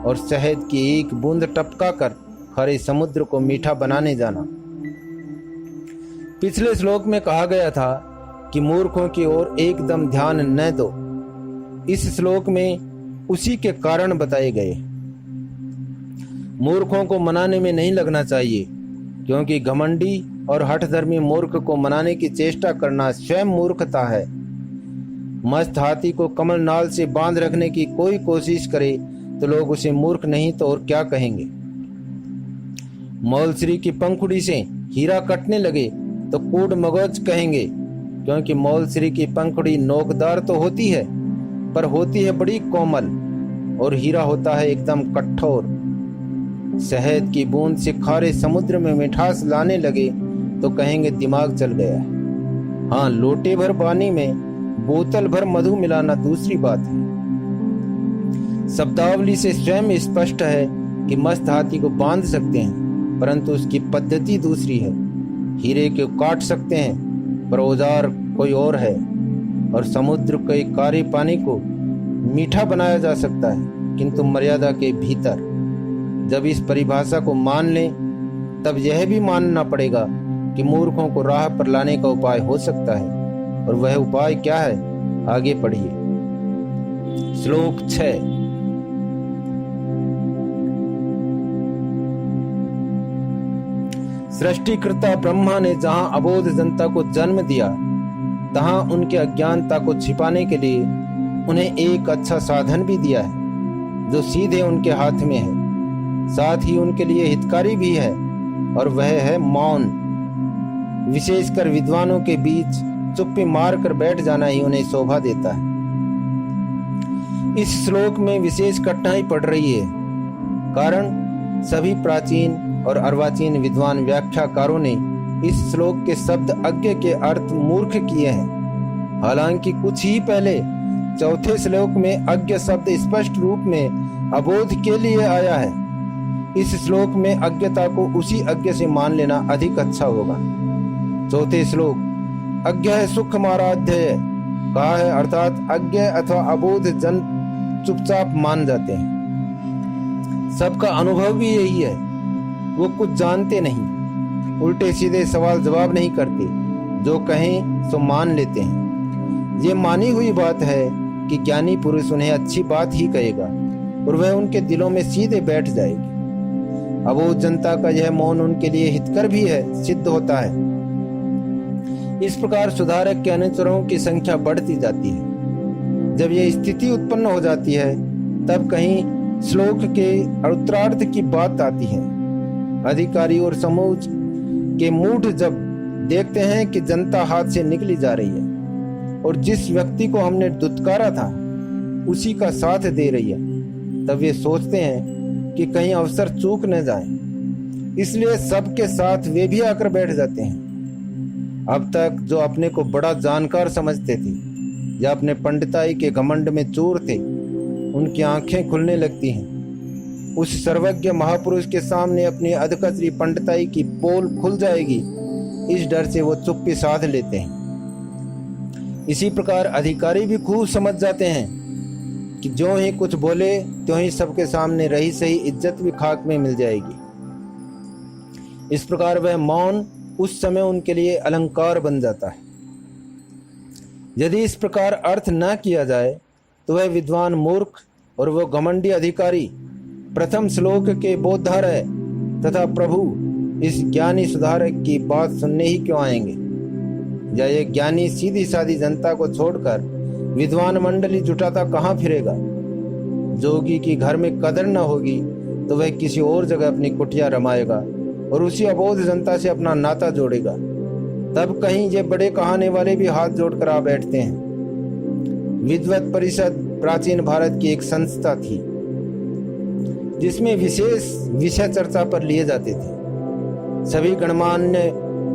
और शहद की एक बूंद टपका कर खारे समुद्र को मीठा बनाने जाना। पिछले श्लोक में कहा गया था कि मूर्खों की ओर एकदम ध्यान न दो। इस श्लोक में उसी के कारण बताए गए। मूर्खों को मनाने में नहीं लगना चाहिए, क्योंकि घमंडी और हठधर्मी मूर्ख को मनाने की चेष्टा करना स्वयं मूर्खता है। मस्त हाथी को कमल नाल से बांध रखने की कोई कोशिश करे तो लोग उसे मूर्ख नहीं तो और क्या कहेंगे। मौलश्री की पंखुड़ी से हीरा कटने लगे तो कूड़ मगोज कहेंगे, क्योंकि मौलश्री की पंखुड़ी नोकदार तो होती है, पर होती है बड़ी कोमल, और हीरा होता है एकदम कठोर। शहद की बूंद से खारे समुद्र में मिठास लाने लगे तो कहेंगे दिमाग चल गया है। हाँ, लोटे भर पानी में बोतल भर मधु मिलाना दूसरी बात है। शब्दावली से स्वयं स्पष्ट है कि मस्त हाथी को बांध सकते हैं, परंतु उसकी पद्धति दूसरी है। हीरे को काट सकते हैं, पर औजार कोई और है, और समुद्र के खारे पानी को मीठा बनाया जा सकता है, किंतु मर्यादा के भीतर। जब इस परिभाषा को मान लें, तब यह भी मानना पड़ेगा कि मूर्खों को राह पर लाने का उपाय हो सकता है, और वह उपाय क्या है? आगे पढ़िए। श्लोक 6। सृष्टिकर्ता ब्रह्मा ने जहां अबोध जनता को जन्म दिया, तहां उनके अज्ञानता को छिपाने के लिए उन्हें एक अच्छा साधन भी दिया है, जो सीधे उनके हाथ में है, साथ ही उनके लिए हितकारी भी है, और वह है मौन। विशेषकर विद्वानों के बीच चुप्पी मार कर बैठ जाना ही उन्हें शोभा देता है। इस श्लोक में विशेष कठिनाई पड़ रही है, कारण सभी प्राचीन और अर्वाचीन विद्वान व्याख्याकारों ने इस श्लोक के शब्द अज्ञ के अर्थ मूर्ख किए हैं। हालांकि कुछ ही पहले चौथे श्लोक में अज्ञ शब्द स्पष्ट रूप में अबोध के लिए आया है। इस श्लोक में अज्ञता को उसी अज्ञ से मान लेना अधिक अच्छा होगा। चौथे श्लोक अज्ञ है सुख माराध्य कहा है, अर्थात अज्ञ अथवा अबोध जन चुपचाप मान जाते हैं। सबका अनुभव भी यही है, वो कुछ जानते नहीं, उल्टे सीधे सवाल जवाब नहीं करते, जो कहें सो मान लेते हैं। ये मानी हुई बात है कि ज्ञानी पुरुष उन्हें अच्छी बात ही कहेगा और वह उनके दिलों में सीधे बैठ जाएगी। अबोध जनता का यह मौन उनके लिए हितकर भी है, सिद्ध होता है। इस प्रकार सुधारक के अनुचरों की संख्या बढ़ती जाती है। जब यह स्थिति उत्पन्न हो जाती है, तब कहीं श्लोक के उत्तरार्ध की बात आती है। अधिकारी और समूह के मूढ़ जब देखते हैं कि जनता हाथ से निकली जा रही है और जिस व्यक्ति को हमने दुत्कारा था उसी का साथ दे रही है, तब वे सोचते हैं कि कहीं अवसर चूक न जाए, इसलिए सबके साथ वे भी आकर बैठ जाते हैं। अब तक जो अपने को बड़ा जानकार समझते थे, या अपने पंडिताई के घमंड में चूर थे, उनकी आंखें खुलने लगती हैं। उस सर्वज्ञ महापुरुष के सामने अपनी अधकचरी पंडिताई की पोल खुल जाएगी, इस डर से वो चुप्पी साध लेते हैं। इसी प्रकार अधिकारी भी खूब समझ जाते हैं कि जो ही कुछ बोले त्यों ही सबके सामने रही सही इज्जत भी खाक में मिल जाएगी। इस प्रकार वह मौन उस समय उनके लिए अलंकार बन जाता है। यदि इस प्रकार अर्थ न किया जाए तो वह विद्वान मूर्ख और वह घमंडी अधिकारी प्रथम श्लोक के बोधारय तथा प्रभु इस ज्ञानी सुधारक की बात सुनने ही क्यों आएंगे? या ये ज्ञानी सीधी सादी जनता को छोड़कर विद्वान मंडली जुटाता कहाँ फिरेगा? जोगी की घर में कदर न होगी तो वह किसी और जगह अपनी कुटिया रमाएगा और उसी अबोध जनता से अपना नाता जोड़ेगा। तब कहीं ये बड़े कहाने वाले भी हाथ जोड़कर आ बैठते हैं। विद्वत परिषद प्राचीन भारत की एक संस्था थी जिसमें विशेष विषय चर्चा पर लिए जाते थे। सभी गणमान्य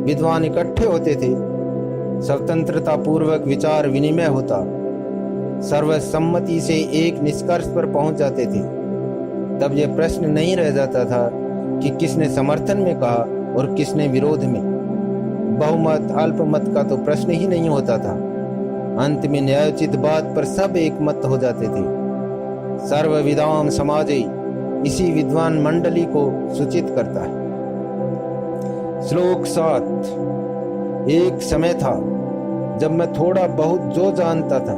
विद्वान इकट्ठे होते थे, स्वतंत्रता पूर्वक विचार विनिमय होता, सर्वसम्मति से एक निष्कर्ष पर पहुंच जाते थे। तब यह प्रश्न नहीं रह जाता था कि किसने समर्थन में कहा और किसने विरोध में। बहुमत अल्पमत का तो प्रश्न ही नहीं होता था। अंत में न्यायोचित बात पर सब एक मत हो जाते थे। सर्वविदाम समाजे इसी विद्वान मंडली को सूचित करता है। श्लोक 7। एक समय था जब मैं थोड़ा बहुत जो जानता था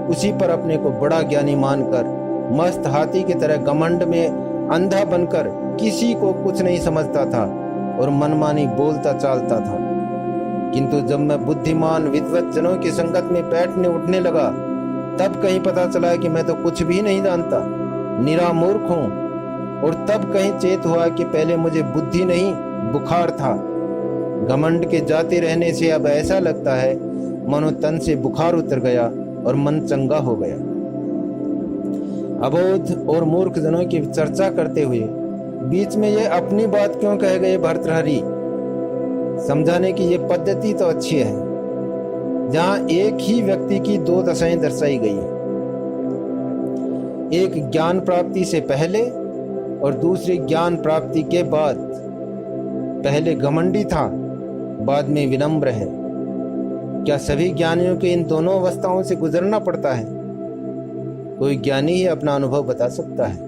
उसी पर अपने को बड़ा ज्ञानी मानकर मस्त हाथी की तरह घमंड में अंधा बनकर किसी को कुछ नहीं समझता था और मनमानी बोलता चालता था। किंतु जब मैं बुद्धिमान विद्वत जनों की संगत में बैठने उठने लगा तब कहीं पता चला कि मैं तो कुछ भी नहीं जानता, निरा मूर्ख हूँ। और तब कहीं चेत हुआ कि पहले मुझे बुद्धि नहीं बुखार था। घमंड के जाते रहने से अब ऐसा लगता है मानो तन से बुखार उतर गया और मन चंगा हो गया। अबोध और मूर्ख जनों की चर्चा करते हुए बीच में ये अपनी बात क्यों कह गए भर्तृहरि? समझाने की ये पद्धति तो अच्छी है, जहां एक ही व्यक्ति की दो दशाएं दर्शाई गई है, एक ज्ञान प्राप्ति से पहले और दूसरी ज्ञान प्राप्ति के बाद। पहले घमंडी था, बाद में विनम्र है। क्या सभी ज्ञानियों के इन दोनों अवस्थाओं से गुजरना पड़ता है? कोई ज्ञानी ही अपना अनुभव बता सकता है,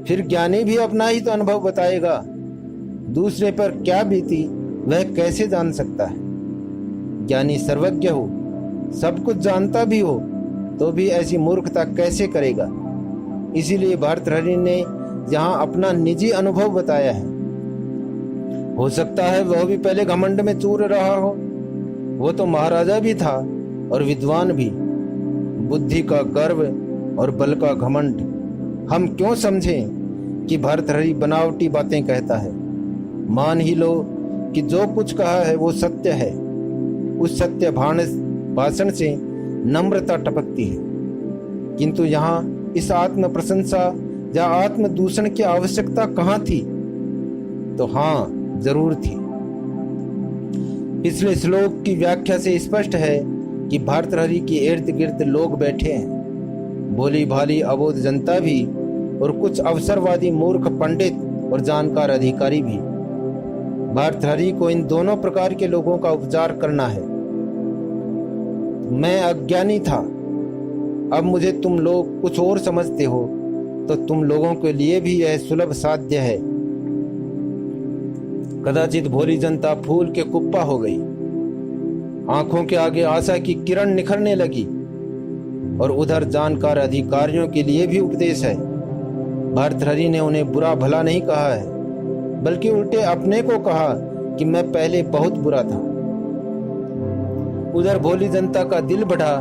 फिर ज्ञानी भी अपना ही तो अनुभव बताएगा। दूसरे पर क्या बीती वह कैसे जान सकता है? ज्ञानी सर्वज्ञ हो, सब कुछ जानता भी हो, तो भी ऐसी मूर्खता कैसे करेगा? इसीलिए भर्तृहरि ने यहाँ अपना निजी अनुभव बताया है। हो सकता है वह भी पहले घमंड में चूर रहा हो। वो तो महाराजा भी था और विद्वान भी। बुद्धि का गर्व और बल का घमंड हम क्यों समझें कि भर्तृहरि बनावटी बातें कहता है? मान ही लो कि जो कुछ कहा है वो सत्य है। उस सत्य भाषण से नम्रता टपकती है, किंतु यहाँ इस आत्म प्रशंसा या आत्म दूषण की आवश्यकता कहाँ थी? तो हाँ, जरूर थी। पिछले श्लोक की व्याख्या से स्पष्ट है कि भर्तृहरि के इर्द गिर्द लोग बैठे हैं, भोली भाली अबोध जनता भी और कुछ अवसरवादी मूर्ख पंडित और जानकार अधिकारी भी। भर्तृहरि को इन दोनों प्रकार के लोगों का उपचार करना है। मैं अज्ञानी था, अब मुझे तुम लोग कुछ और समझते हो, तो तुम लोगों के लिए भी यह सुलभ साध्य है। कदाचित भोली जनता फूल के कुप्पा हो गई, आंखों के आगे आशा की किरण निखरने लगी। और उधर जानकार अधिकारियों के लिए भी उपदेश है। भर्तृहरि ने उन्हें बुरा भला नहीं कहा है, बल्कि उल्टे अपने को कहा कि मैं पहले बहुत बुरा था। उधर भोली जनता का दिल बढ़ा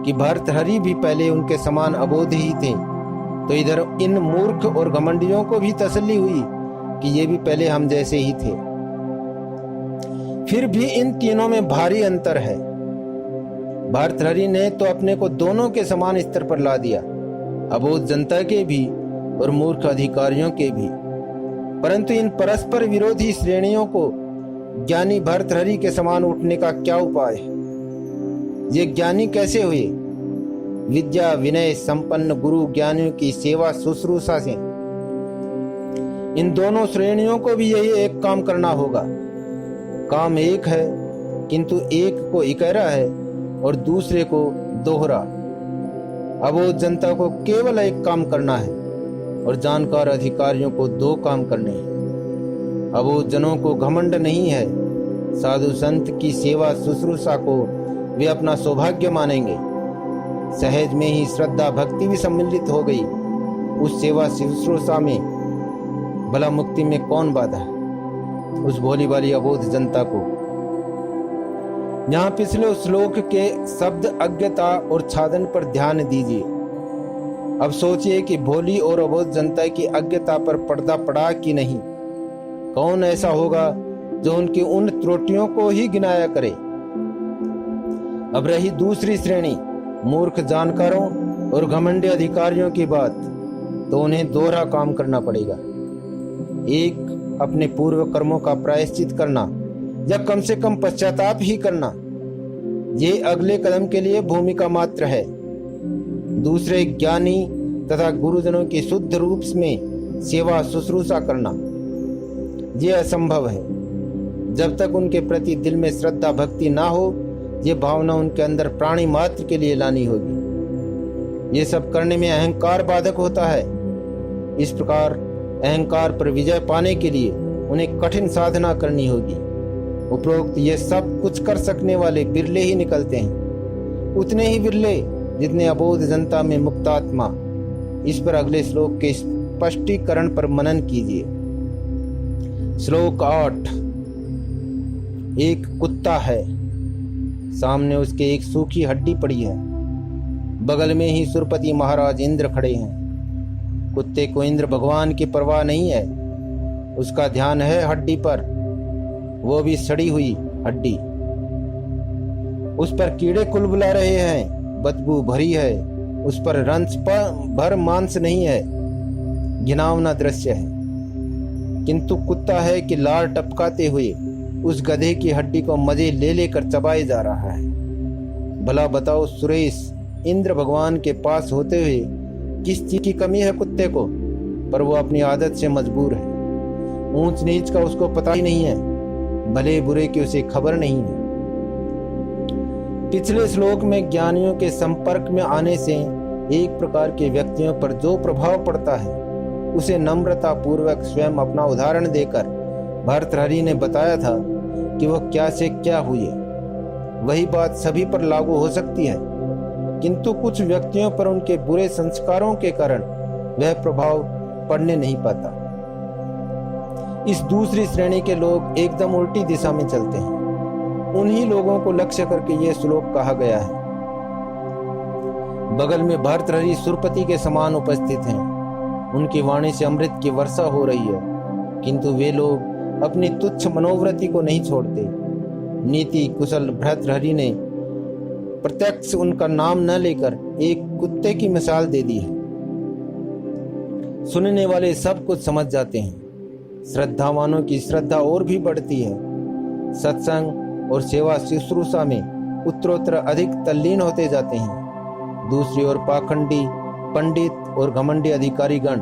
कि भर्तृहरि भी पहले उनके समान अबोध ही थे, तो इधर इन मूर्ख और घमंडियों को भी तसल्ली हुई कि ये भी पहले हम जैसे ही थे। फिर भी इन तीनों में भारी अंतर है। भर्तृहरि ने तो अपने को दोनों के समान स्तर पर ला दिया, अबोध जनता के भी और मूर्ख अधिकारियों के भी। परंतु इन परस्पर विरोधी श्रेणियों को ज्ञानी भर्तृहरि के समान उठने का क्या उपाय है? ये ज्ञानी कैसे हुए? विद्या विनय संपन्न गुरु ज्ञानियों की सेवा शुश्रूषा से। इन दोनों श्रेणियों को भी यही एक काम करना होगा। काम एक है, किंतु एक को इकहरा है और दूसरे को दोहरा। अबोध जनता को केवल एक काम करना है और जानकार अधिकारियों को दो काम करने हैं। अबोध जनों को घमंड नहीं है। साधु संत की सेवा शुश्रूषा को वे अपना सौभाग्य मानेंगे। सहज में ही श्रद्धा भक्ति भी सम्मिलित हो गई। उस सेवा शुश्रूषा में भला मुक्ति में कौन बाधा है? उस भोली भाली अबोध जनता को। यहाँ पिछले श्लोक के शब्द अज्ञता और छादन पर ध्यान दीजिए। अब सोचिए कि भोली और अबोध जनता की अज्ञता पर पर्दा पड़ा कि नहीं। कौन ऐसा होगा जो उनकी उन त्रुटियों को ही गिनाया करे? अब रही दूसरी श्रेणी, मूर्ख जानकारों और घमंडी अधिकारियों की बात, तो उन्हें दोहरा काम करना पड़ेगा। एक, अपने पूर्व कर्मों का प्रायश्चित करना या कम से कम पश्चाताप ही करना। ये अगले कदम के लिए भूमिका मात्र है। दूसरे, ज्ञानी तथा गुरुजनों की शुद्ध रूप में सेवा शुश्रूषा करना। ये असंभव है। जब तक उनके प्रति दिल में श्रद्धा भक्ति ना हो, ये भावना उनके अंदर प्राणी मात्र के लिए लानी होगी। ये सब करने में अहंकार बाधक होता है। इस प्रकार अहंकार पर विजय पाने के लिए उन्हें कठिन साधना करनी होगी। उपरोक्त ये सब कुछ कर सकने वाले बिरले ही निकलते हैं, उतने ही बिरले जितने अबोध जनता में मुक्तात्मा। इस पर अगले श्लोक के स्पष्टीकरण पर मनन कीजिए। श्लोक 8। एक कुत्ता है, सामने उसके एक सूखी हड्डी पड़ी है। बगल में ही सुरपति महाराज इंद्र खड़े हैं। कुत्ते को इंद्र भगवान की परवाह नहीं है। उसका ध्यान है हड्डी पर, वो भी सड़ी हुई हड्डी। उस पर कीड़े कुलबुला रहे हैं, बदबू भरी है। उस पर रंच भर मांस नहीं है। घिनौना दृश्य है। किंतु कुत्ता है कि लार टपकाते हुए उस गधे की हड्डी को मजे ले लेकर चबाए जा रहा है। भला बताओ सुरेश, इंद्र भगवान के पास होते हुए किस चीज की कमी है कुत्ते को? पर वो अपनी आदत से मजबूर है। ऊंच नीच का उसको पता ही नहीं है, भले बुरे की उसे खबर नहीं है। पिछले श्लोक में ज्ञानियों के संपर्क में आने से एक प्रकार के व्यक्तियों पर जो प्रभाव पड़ता है, उसे नम्रता पूर्वक स्वयं अपना उदाहरण देकर भर्तृहरि ने बताया था कि वह क्या से क्या हुए। वही बात सभी पर लागू हो सकती है, किंतु कुछ व्यक्तियों पर उनके बुरे संस्कारों के कारण वह प्रभाव पड़ने नहीं पाता। इस दूसरी श्रेणी के लोग एकदम उल्टी दिशा में चलते हैं। उन्हीं लोगों को लक्ष्य करके यह श्लोक कहा गया है। बगल में भर्तृहरि सुरपति के समान उपस्थित हैं। उनकी वाणी से अमृत की वर्षा हो रही है, किंतु वे लोग अपनी तुच्छ मनोवृत्ति को नहीं छोड़ते। नीति कुशल भर्तृहरि ने प्रत्यक्ष उनका नाम न लेकर एक कुत्ते की मिसाल दे दी है। सुनने वाले सब कुछ समझ जाते हैं। श्रद्धावानों की श्रद्धा और भी बढ़ती है। सत्संग और सेवा शुश्रूषा में उत्तरोत्तर अधिक तल्लीन होते जाते हैं। दूसरी ओर पाखंडी पंडित और घमंडी अधिकारीगण,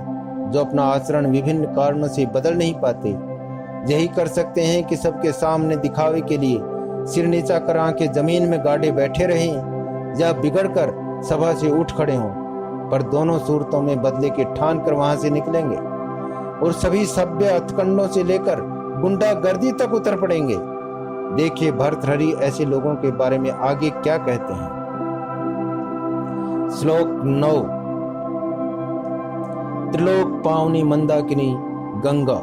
जो अपना आचरण विभिन्न कारणों से बदल नहीं पाते, यही कर सकते हैं कि सबके सामने दिखावे के लिए सिर नीचा कर आंखें जमीन में गाड़े बैठे रहें या बिगड़कर सभा से उठ खड़े हों। पर दोनों सूरतों में बदले के ठान कर वहां से निकलेंगे और सभी सभ्य हथकंडों से लेकर गुंडागर्दी तक उतर पड़ेंगे। देखिए भर्तृहरि ऐसे लोगों के बारे में आगे क्या कहते हैं। श्लोक 9। त्रिलोक पावनी मंदाकिनी गंगा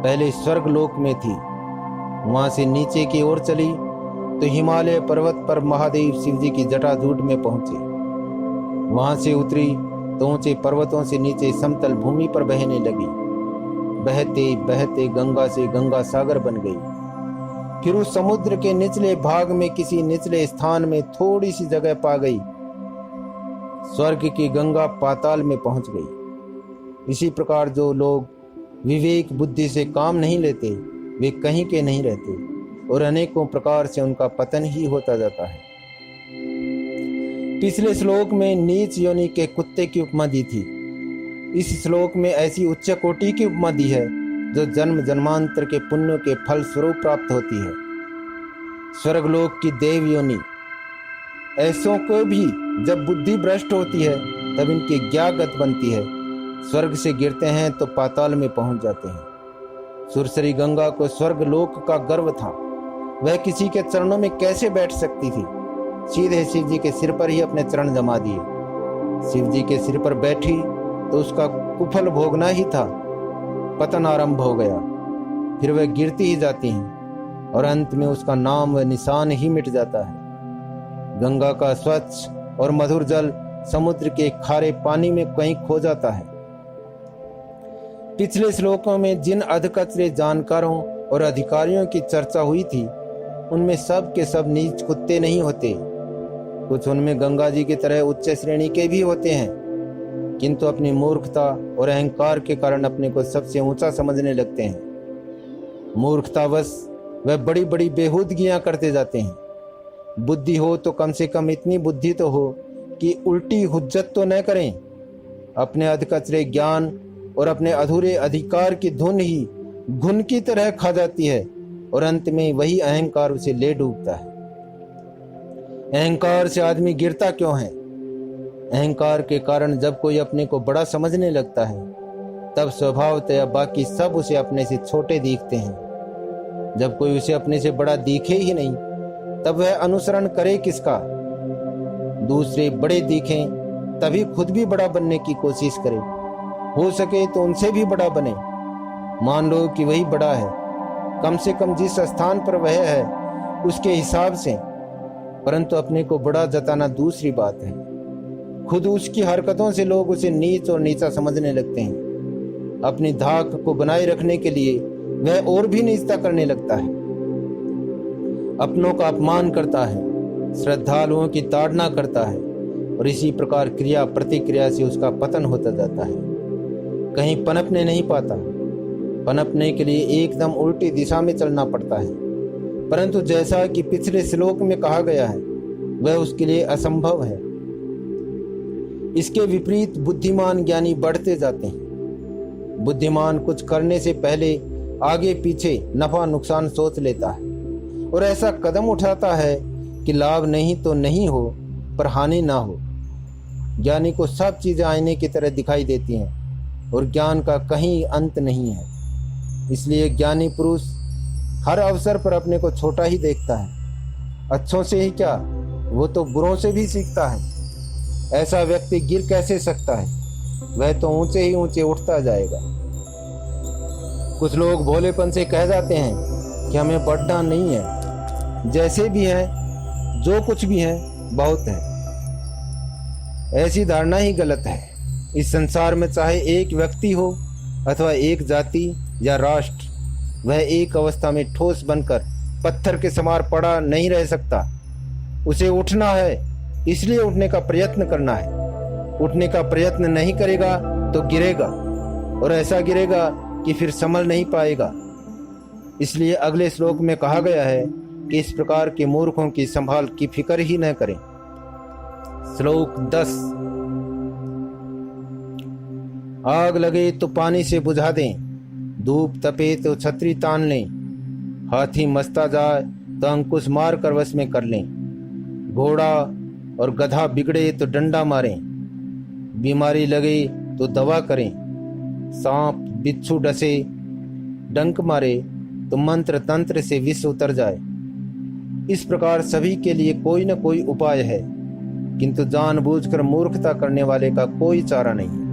पहले स्वर्ग लोक में थी, वहां से नीचे की ओर चली तो हिमालय पर्वत पर महादेव शिव जी की जटाजूट में पहुंचे। वहां से उतरी तो ऊंचे पर्वतों से नीचे समतल भूमि पर बहने लगी। बहते बहते गंगा से गंगा सागर बन गई। फिर उस समुद्र के निचले भाग में किसी निचले स्थान में थोड़ी सी जगह पा गई। स्वर्ग की गंगा पाताल में पहुंच गई। इसी प्रकार जो लोग विवेक बुद्धि से काम नहीं लेते, वे कहीं के नहीं रहते और अनेकों प्रकार से उनका पतन ही होता जाता है। पिछले श्लोक में नीच योनि के कुत्ते की उपमा दी थी। इस श्लोक में ऐसी उच्च कोटि की उपमा दी है जो जन्म जन्मांतर के पुण्यों के फल स्वरूप प्राप्त होती है। स्वर्गलोक की देव योनि, ऐसों को भी जब बुद्धि भ्रष्ट होती है तब इनकी ज्ञागत बनती है। स्वर्ग से गिरते हैं तो पाताल में पहुंच जाते हैं। सुरसरी गंगा को स्वर्ग लोक का गर्व था। वह किसी के चरणों में कैसे बैठ सकती थी? सीधे शिव जी के सिर पर ही अपने चरण जमा दिए। शिव जी के सिर पर बैठी तो उसका कुफल भोगना ही था। पतन आरंभ हो गया, फिर वह गिरती ही जाती हैं और अंत में उसका नाम व निशान ही मिट जाता है। गंगा का स्वच्छ और मधुर जल समुद्र के खारे पानी में कहीं खो जाता है। पिछले श्लोकों में जिन अधकचरे जानकारों और अधिकारियों की चर्चा हुई थी उनमें सब के सब नीच कुत्ते नहीं होते। कुछ उनमें गंगा जी की तरह उच्च श्रेणी के भी होते हैं, किंतु अपनी मूर्खता और अहंकार के कारण अपने को सबसे ऊंचा समझने लगते हैं। मूर्खतावश वह बड़ी बड़ी बेहूदगियां करते जाते हैं। बुद्धि हो तो कम से कम इतनी बुद्धि तो हो कि उल्टी हुज्जत तो न करें। अपने अधकचरे ज्ञान और अपने अधूरे अधिकार की धुन ही घुन की तरह खा जाती है और अंत में वही अहंकार उसे ले डूबता है। अहंकार से आदमी गिरता क्यों है? अहंकार के कारण जब कोई अपने को बड़ा समझने लगता है तब स्वभावतः बाकी सब उसे अपने से छोटे दिखते हैं। जब कोई उसे अपने से बड़ा दिखे ही नहीं तब वह अनुसरण करे किसका? दूसरे बड़े दिखें तभी खुद भी बड़ा बनने की कोशिश करे। हो सके तो उनसे भी बड़ा बने। मान लो कि वही बड़ा है, कम से कम जिस स्थान पर वह है उसके हिसाब से, परंतु अपने को बड़ा जताना दूसरी बात है। खुद उसकी हरकतों से लोग उसे नीच और नीचा समझने लगते हैं। अपनी धाक को बनाए रखने के लिए वह और भी नीचता करने लगता है। अपनों का अपमान करता है, श्रद्धालुओं की ताड़ना करता है और इसी प्रकार क्रिया प्रतिक्रिया से उसका पतन होता जाता है। कहीं पनपने नहीं पाता। पनपने के लिए एकदम उल्टी दिशा में चलना पड़ता है, परंतु जैसा कि पिछले श्लोक में कहा गया है वह उसके लिए असंभव है। इसके विपरीत बुद्धिमान ज्ञानी बढ़ते जाते हैं। बुद्धिमान कुछ करने से पहले आगे पीछे नफा नुकसान सोच लेता है और ऐसा कदम उठाता है कि लाभ नहीं तो नहीं हो पर हानि ना हो। ज्ञानी को सब चीजें आईने की तरह दिखाई देती हैं और ज्ञान का कहीं अंत नहीं है। इसलिए ज्ञानी पुरुष हर अवसर पर अपने को छोटा ही देखता है। अच्छों से ही क्या, वो तो बुरों से भी सीखता है। ऐसा व्यक्ति गिर कैसे सकता है? वह तो ऊंचे ही ऊंचे उठता जाएगा। कुछ लोग भोलेपन से कह जाते हैं कि हमें बढ़ना नहीं है, जैसे भी है जो कुछ भी है बहुत है। ऐसी धारणा ही गलत है। इस संसार में चाहे एक व्यक्ति हो अथवा एक जाति या राष्ट्र, वह एक अवस्था में ठोस बनकर पत्थर के समान पड़ा नहीं रह सकता। उसे उठना है, इसलिए उठने का प्रयत्न करना है। उठने का प्रयत्न नहीं करेगा तो गिरेगा और ऐसा गिरेगा कि फिर संभल नहीं पाएगा। इसलिए अगले श्लोक में कहा गया है कि इस प्रकार के मूर्खों की संभाल की फिक्र ही न करें। श्लोक 10। आग लगे तो पानी से बुझा दें, धूप तपे तो छतरी तान लें, हाथी मस्ता जाए तो अंकुश मार कर वश में कर लें, घोड़ा और गधा बिगड़े तो डंडा मारें, बीमारी लगे तो दवा करें, सांप बिच्छू डसे डंक मारे तो मंत्र तंत्र से विष उतर जाए। इस प्रकार सभी के लिए कोई न कोई उपाय है, किंतु जानबूझकर मूर्खता करने वाले का कोई चारा नहीं।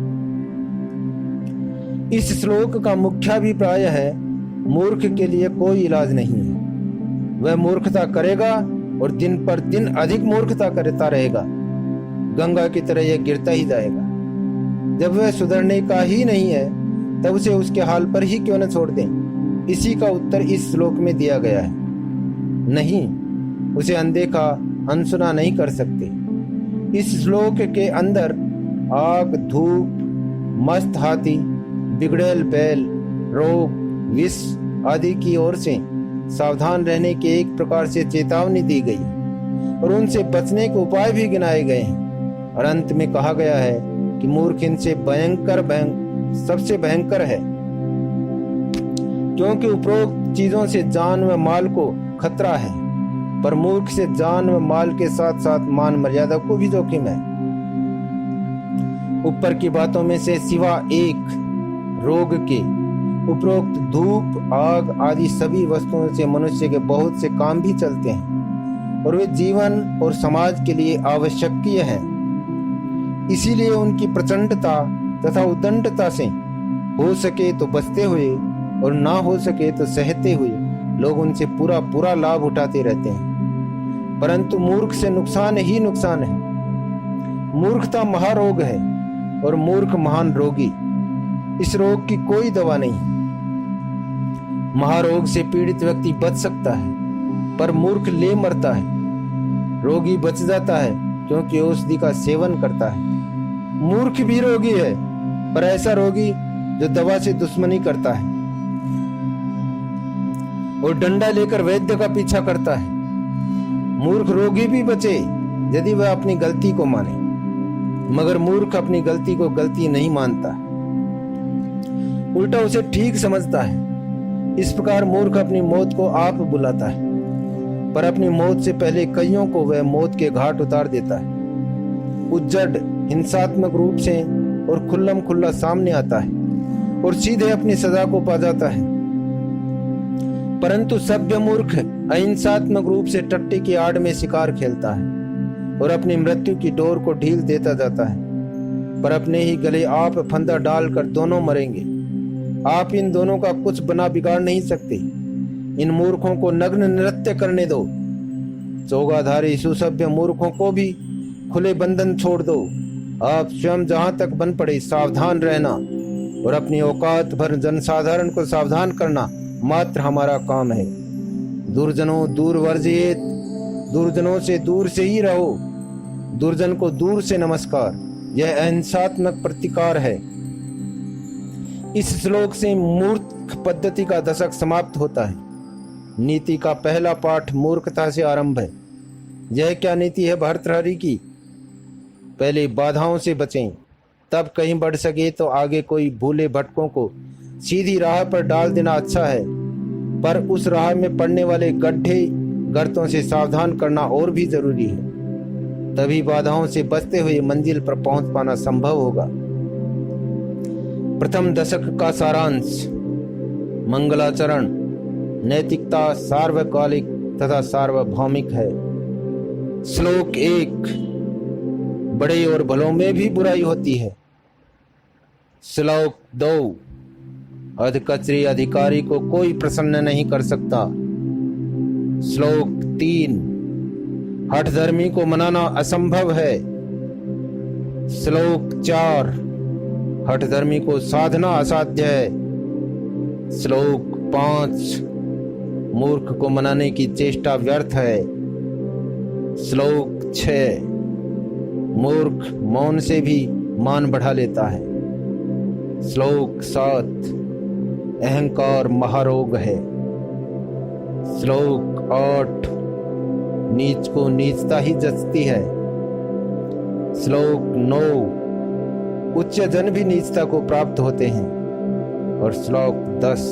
इस श्लोक का मुख्याभिप्राय है मूर्ख के लिए कोई इलाज नहीं है। वह मूर्खता करेगा और दिन पर दिन अधिक मूर्खता करता रहेगा। गंगा की तरह यह गिरता ही जाएगा। जब वह सुधरने का ही नहीं है तब उसे उसके हाल पर ही क्यों न छोड़ दें। इसी का उत्तर इस श्लोक में दिया गया है। नहीं, उसे अनदेखा अनसुना नहीं कर सकते। इस श्लोक के अंदर आग, धूप, मस्त हाथी, बिगड़ेल बैल, रोग, विष आदि की ओर से सावधान रहने की एक प्रकार से चेतावनी दी गई। और उनसे बचने के उपाय भी गिनाए गए हैं। और अंत में कहा गया है कि मूर्ख इनसे सबसे भयंकर है, क्योंकि उपरोक्त चीजों से जान व माल को खतरा है, पर मूर्ख से जान व माल के साथ साथ मान मर्यादा को भी जोखिम है। ऊपर की बातों में से सिवा एक रोग के उपरोक्त धूप, आग आदि सभी वस्तुओं से मनुष्य के बहुत से काम भी चलते हैं और वे जीवन और समाज के लिए आवश्यकीय हैं। इसीलिए उनकी प्रचंडता तथा उद्दंडता से हो सके तो बचते हुए और ना हो सके तो सहते हुए लोग उनसे पूरा लाभ उठाते रहते हैं। परंतु मूर्ख से नुकसान ही नुकसान है। मूर्खता महारोग है और मूर्ख महान रोगी। इस रोग की कोई दवा नहीं। महारोग से पीड़ित व्यक्ति बच सकता है, पर मूर्ख ले मरता है। रोगी बच जाता है क्योंकि औषधि का सेवन करता है। मूर्ख भी रोगी है, पर ऐसा रोगी जो दवा से दुश्मनी करता है और डंडा लेकर वैद्य का पीछा करता है। मूर्ख रोगी भी बचे यदि वह अपनी गलती को माने, मगर मूर्ख अपनी गलती को गलती नहीं मानता, उल्टा उसे ठीक समझता है। इस प्रकार मूर्ख अपनी मौत को आप बुलाता है, पर अपनी मौत से पहले कईयों को वह मौत के घाट उतार देता है। उज्जड हिंसात्मक रूप से और खुल्लम खुल्ला सामने आता है और सीधे अपनी सजा को पा जाता है। परंतु सभ्य मूर्ख अहिंसात्मक रूप से टट्टी की आड़ में शिकार खेलता है और अपनी मृत्यु की डोर को ढील देता जाता है, पर अपने ही गले आप फंदा डालकर दोनों मरेंगे। आप इन दोनों का कुछ बना बिगाड़ नहीं सकते। इन मूर्खों को नग्न नृत्य करने दो। चोगाधारी सुसभ्य मूर्खों को भी खुले बंधन छोड़ दो। आप स्वयं जहां तक बन पड़े सावधान रहना और अपनी औकात भर जनसाधारण को सावधान करना मात्र हमारा काम है। दुर्जनों दूर वर्जित, दुर्जनों से दूर से ही रहो। दुर्जन को दूर से नमस्कार, यह अहिंसात्मक प्रतिकार है। इस श्लोक से मूर्ख पद्धति का दशक समाप्त होता है। नीति का पहला पाठ मूर्खता से आरंभ है। यह क्या नीति है भर्तृहरि की? पहले बाधाओं से बचें, तब कहीं बढ़ सके तो आगे कोई भूले भटकों को सीधी राह पर डाल देना अच्छा है, पर उस राह में पड़ने वाले गड्ढे गर्तों से सावधान करना और भी जरूरी है। तभी बाधाओं से बचते हुए मंजिल पर पहुंच पाना संभव होगा। प्रथम दशक का सारांश। मंगलाचरण नैतिकता सार्वकालिक तथा सार्वभौमिक है। श्लोक 1, बड़े और भलों में भी बुराई होती है। श्लोक 2, अधकचरे अधिकारी को कोई प्रसन्न नहीं कर सकता। श्लोक 3, हठधर्मी को मनाना असंभव है। श्लोक 4, हठधर्मी को साधना असाध्य है। श्लोक 5, मूर्ख को मनाने की चेष्टा व्यर्थ है। श्लोक 6, मूर्ख मौन से भी मान बढ़ा लेता है। श्लोक 7, अहंकार महारोग है। श्लोक 8, नीच को नीचता ही जचती है। श्लोक 9, उच्च जन भी नीचता को प्राप्त होते हैं। और श्लोक 10,